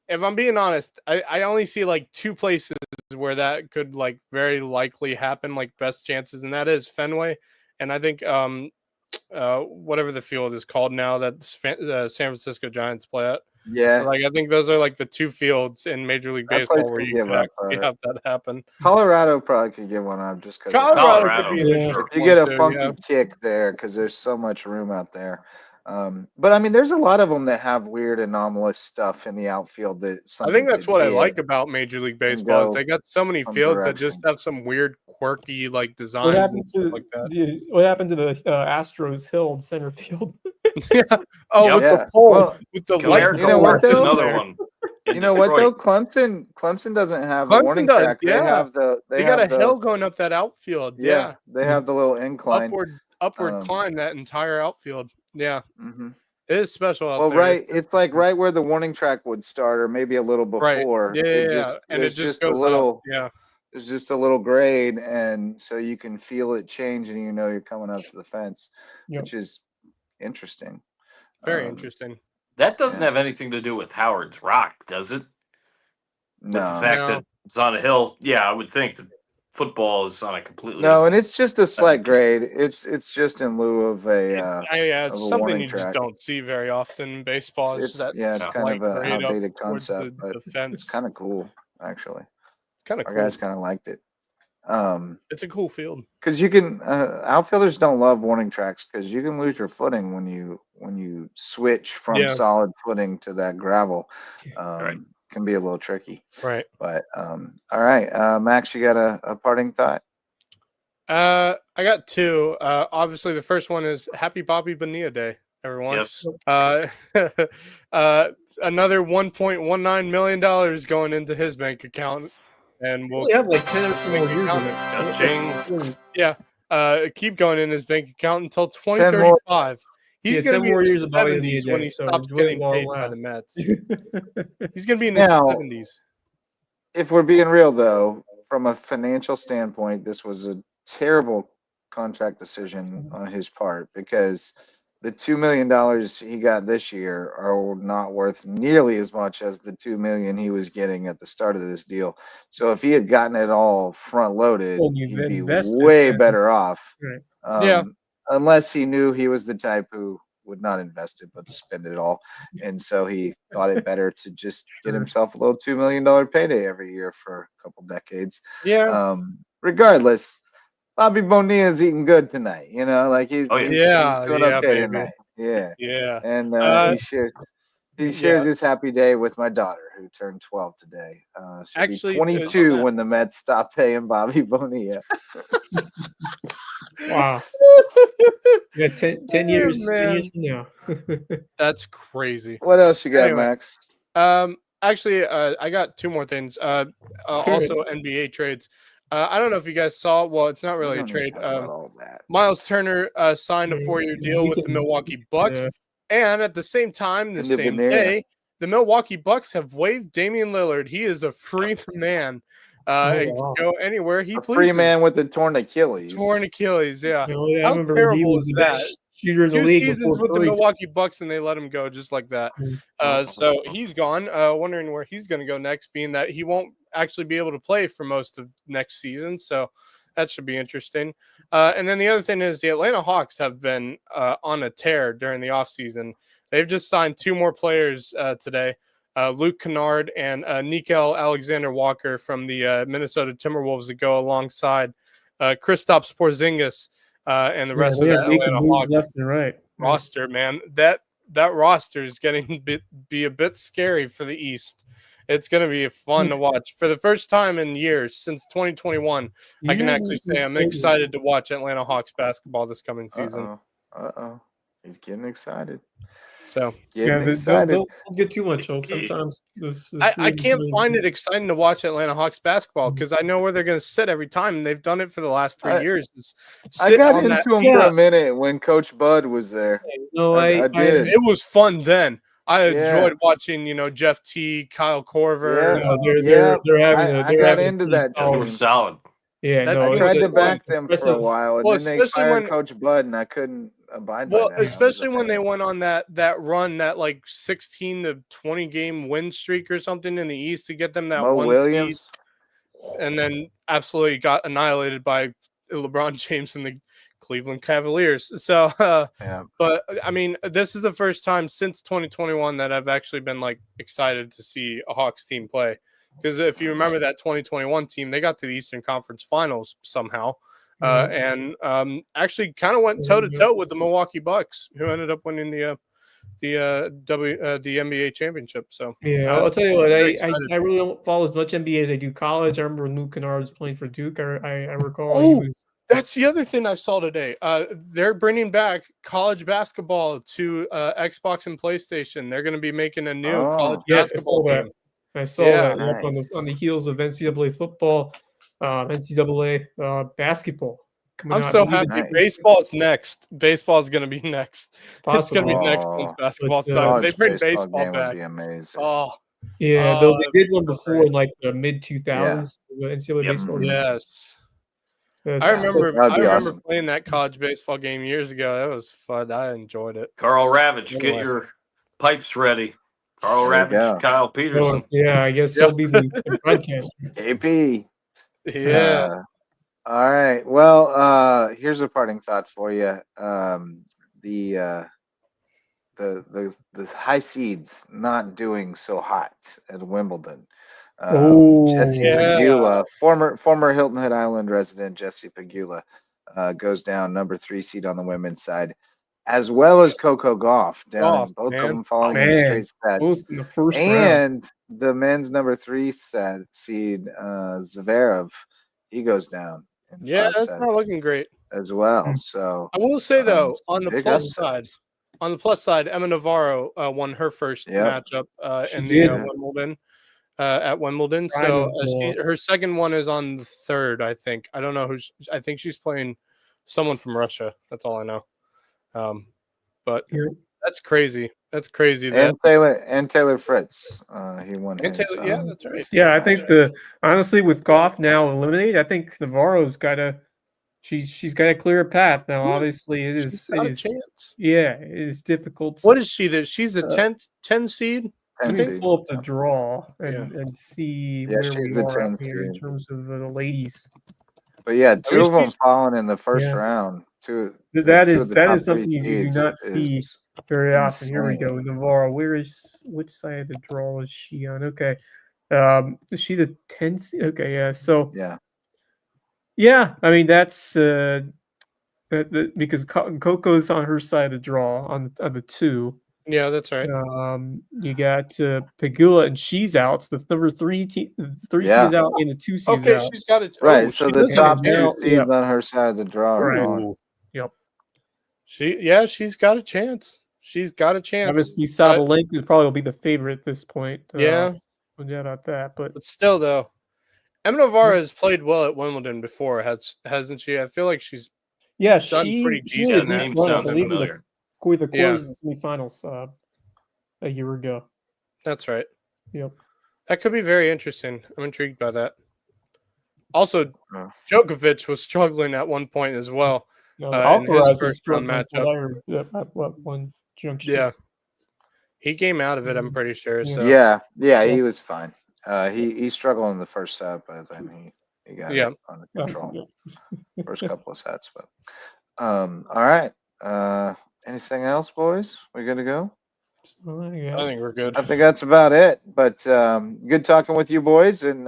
Speaker 3: if I'm being honest, I only see like 2 places where that could like very likely happen, like best chances, and that is Fenway, and I think whatever the field is called now that San Francisco Giants play at.
Speaker 2: Yeah.
Speaker 3: Like I think those are like the 2 fields in Major League Baseball where you could actually have that happen.
Speaker 2: Colorado probably could give one up just because
Speaker 3: Colorado could be an
Speaker 2: if you get a funky kick there because there's so much room out there. But I mean, there's a lot of them that have weird anomalous stuff in the outfield.
Speaker 3: I think that's what I like about Major League Baseball is they got so many fields that just have some weird, quirky like designs and stuff like that.
Speaker 4: What happened to the Astros Hill in center field?
Speaker 3: With the pole, with the light.
Speaker 2: You know what though?
Speaker 5: Another one.
Speaker 2: You know what though? Clemson doesn't have a warning track. They have they
Speaker 3: got a hill going up that outfield. Yeah.
Speaker 2: They have the little incline.
Speaker 3: Upward climb that entire outfield. Yeah. Mm-hmm. It is special out there.
Speaker 2: Right. It's like right where the warning track would start, or maybe a little before.
Speaker 3: Right. Yeah. And it just goes
Speaker 2: a little.
Speaker 3: Up. Yeah.
Speaker 2: It's just a little grade, and so you can feel it change, and you're coming up to the fence, which is interesting.
Speaker 3: Very interesting.
Speaker 5: That doesn't have anything to do with Howard's Rock, does it?
Speaker 2: No.
Speaker 5: With the fact that it's on a hill. Yeah, I would think that football is on a completely
Speaker 2: No, and
Speaker 5: different.
Speaker 2: it's just a slight grade. It's just in lieu of
Speaker 3: It's
Speaker 2: a
Speaker 3: something
Speaker 2: warning
Speaker 3: you just
Speaker 2: track.
Speaker 3: don't see very often in baseball. Is that
Speaker 2: It's kind
Speaker 3: slight
Speaker 2: of a
Speaker 3: grade up
Speaker 2: outdated
Speaker 3: towards
Speaker 2: concept, but
Speaker 3: the
Speaker 2: it's
Speaker 3: fence.
Speaker 2: kind of cool actually.
Speaker 3: It's kind of
Speaker 2: Our
Speaker 3: cool.
Speaker 2: guys kind of liked it.
Speaker 3: It's a cool field.
Speaker 2: Because you can outfielders don't love warning tracks because you can lose your footing when you switch from solid footing to that gravel.
Speaker 5: Right.
Speaker 2: Can be a little tricky.
Speaker 3: Right.
Speaker 2: But all right, Max, you got a parting thought?
Speaker 3: I got two. Obviously, the first one is Happy Bobby Bonilla Day, everyone.
Speaker 5: Yes.
Speaker 3: Another $1.19 million going into his bank account, and we'll
Speaker 4: have like 10 or 20 more years of it.
Speaker 3: Yeah. Keep going in his bank account until 2035. He's going to be in his 70s when he stops getting paid by the Mets. He's going to be in his 70s.
Speaker 2: If we're being real, though, from a financial standpoint, this was a terrible contract decision on his part because the $2 million he got this year are not worth nearly as much as the $2 million he was getting at the start of this deal. So if he had gotten it all front loaded, he'd be way better off.
Speaker 4: Right.
Speaker 2: Unless he knew he was the type who would not invest it but spend it all, and so he thought it better to just get himself a little $2 million payday every year for a couple decades. Regardless, Bobby Bonilla's eating good tonight. You know, like he's doing okay tonight. Yeah. And he shares his happy day with my daughter who turned 12 today. She'll be 22 when the Mets stop paying Bobby Bonilla.
Speaker 4: Wow. Yeah, 10 years, 10 years from now.
Speaker 3: That's crazy.
Speaker 2: What else you got, Max?
Speaker 3: Actually, I got two more things. Also NBA trades. I don't know if you guys saw. Well, it's not really a trade. Miles Turner signed a 4-year deal with the Milwaukee Bucks, and at the same time, the same day, the Milwaukee Bucks have waived Damian Lillard. He is a free man. And can go anywhere he pleases.
Speaker 2: Free man with the torn Achilles.
Speaker 3: Yeah.
Speaker 4: How
Speaker 3: terrible is that?
Speaker 4: Shooter in the
Speaker 3: 2
Speaker 4: league
Speaker 3: seasons with the Milwaukee Bucks, and they let him go just like that. So he's gone. Wondering where he's going to go next, being that he won't actually be able to play for most of next season. So that should be interesting. And then the other thing is the Atlanta Hawks have been on a tear during the offseason. They've just signed 2 more players today. Luke Kennard and Nickeil Alexander-Walker from the Minnesota Timberwolves that go alongside Kristaps Porzingis and the rest of the Atlanta Hawks
Speaker 4: left and right
Speaker 3: roster. Man, that roster is getting be a bit scary for the East. It's going to be fun to watch for the first time in years since 2021. I can actually say I'm excited to watch Atlanta Hawks basketball this coming season.
Speaker 2: He's getting excited.
Speaker 3: So
Speaker 4: don't get too much hope. Sometimes
Speaker 3: I can't find it exciting to watch Atlanta Hawks basketball because I know where they're going to sit every time, and they've done it for the last 3 years.
Speaker 2: I got into them for a minute when Coach Bud was there.
Speaker 4: I did.
Speaker 3: It was fun then. I enjoyed watching, Jeff T, Kyle Korver.
Speaker 2: I got into that.
Speaker 5: They were solid.
Speaker 4: Yeah,
Speaker 2: I tried to back them for a while, and then they fired Coach Bud, and I couldn't abide by that.
Speaker 3: Well, especially when they went on that run, that like 16 to 20 game win streak or something in the East to get them that seed, and then absolutely got annihilated by LeBron James and the Cleveland Cavaliers. So, but I mean, this is the first time since 2021 that I've actually been like excited to see a Hawks team play. Because if you remember that 2021 team, they got to the Eastern Conference Finals somehow, and actually kind of went toe to toe with the Milwaukee Bucks, who ended up winning the NBA championship. So
Speaker 4: I'll tell you what, I really don't follow as much NBA as I do college. I remember when Luke Kennard was playing for Duke. I recall.
Speaker 3: That's the other thing I saw today. They're bringing back college basketball to Xbox and PlayStation. They're going to be making a new college basketball game.
Speaker 4: I saw that on the heels of NCAA football, NCAA basketball.
Speaker 3: I'm so happy. Nice. Baseball's next. Baseball's going to be next.
Speaker 4: Possible.
Speaker 3: It's going to be next once basketball's done. They bring baseball back.
Speaker 2: Would be amazing.
Speaker 4: They did one before in like the mid 2000s. The NCAA baseball game.
Speaker 3: Yes. I remember playing that college baseball game years ago. That was fun. I enjoyed it.
Speaker 5: Carl Ravitch, get your pipes ready. Carl
Speaker 2: There you
Speaker 5: Ravage,
Speaker 2: go.
Speaker 5: Kyle Peterson.
Speaker 4: Yeah, I guess he'll be the broadcaster.
Speaker 2: AP.
Speaker 3: Yeah.
Speaker 2: All right. Well, here's a parting thought for you. The high seeds not doing so hot at Wimbledon. Jesse
Speaker 3: Yeah.
Speaker 2: Pegula, former Hilton Head Island resident Jesse Pegula, goes down number 3 seed on the women's side, as well as Coco Gauff down, both of them falling in straight sets.
Speaker 4: Both in the first round.
Speaker 2: And the men's number 3 seed Zverev, he goes down in 5
Speaker 3: that's
Speaker 2: sets
Speaker 3: not looking great
Speaker 2: as well. So
Speaker 3: I will say though, on the
Speaker 2: big
Speaker 3: plus side, Emma Navarro won her first matchup in the Wimbledon at Wimbledon. So her second one is on the 3rd, I think. I don't know I think she's playing someone from Russia. That's all I know. But that's crazy. That's crazy.
Speaker 2: And Taylor Fritz, he won his.
Speaker 3: Yeah, that's right.
Speaker 4: Yeah, I think honestly with Goff now eliminated, I think Navarro's got to. She's got a clear path now. Obviously, it is a chance. Yeah, it is difficult.
Speaker 3: What is she? She's the 10 seed.
Speaker 4: I think pull up the draw and see where we are out here in terms of the ladies.
Speaker 2: But yeah, 2 of them falling in the first round.
Speaker 4: That is something you do not see very often. Here we go, Navarro. Which side of the draw is she on? Okay, is she the 10 seed? Okay, yeah. So yeah, I mean that's because Coco's on her side of the draw on the 2.
Speaker 3: Yeah, that's right.
Speaker 4: You got Pegula, and she's out. So the number 3 seed is out, and the 2 seed is out.
Speaker 3: She's got it
Speaker 2: right. So the top 2 seeds on her side of the draw are gone.
Speaker 4: Yep.
Speaker 3: She's got a chance. She's got a chance.
Speaker 4: Obviously, Sabalenka is probably will be the favorite at this point.
Speaker 3: Yeah.
Speaker 4: No doubt about that. But
Speaker 3: still, though, Emma Navarro has played well at Wimbledon before, hasn't she? I feel like she's done pretty decent.
Speaker 5: Name sounds familiar.
Speaker 4: Scored the quarters in the semifinals a year ago.
Speaker 3: That's right.
Speaker 4: Yep.
Speaker 3: That could be very interesting. I'm intrigued by that. Also, Djokovic was struggling at one point as well. In his first round matchup.
Speaker 4: At one junction.
Speaker 3: Yeah. He came out of it, I'm pretty sure. So
Speaker 2: Yeah, he was fine. He struggled in the first set, but then he got it under control. First couple of sets, but all right. Anything else, boys? We good to go?
Speaker 3: I think we're good.
Speaker 2: I think that's about it. But good talking with you boys. And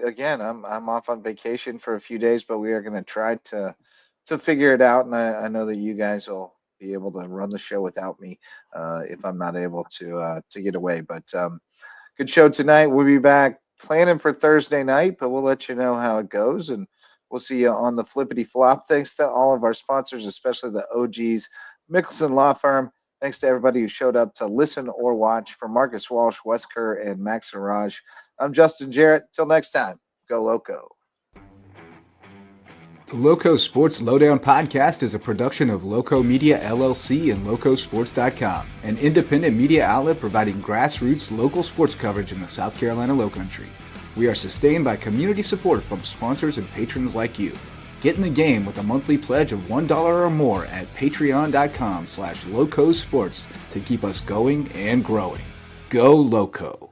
Speaker 2: again, I'm off on vacation for a few days, but we are going to try to figure it out. And I know that you guys will be able to run the show without me if I'm not able to get away. But good show tonight. We'll be back planning for Thursday night, but we'll let you know how it goes. And we'll see you on the flippity flop. Thanks to all of our sponsors, especially the OGs, Mickelson Law Firm. Thanks to everybody who showed up to listen or watch. For Marcus Walsh, Wes Kerr, and Max and Raj, I'm Justin Jarrett. Till next time, go Loco.
Speaker 1: The Loco Sports Lowdown podcast is a production of Lowco Media LLC and LowcoSports.com, an independent media outlet providing grassroots local sports coverage in the South Carolina Lowcountry. We are sustained by community support from sponsors and patrons like you. Get in the game with a monthly pledge of $1 or more at patreon.com/LowcoSports to keep us going and growing. Go Loco!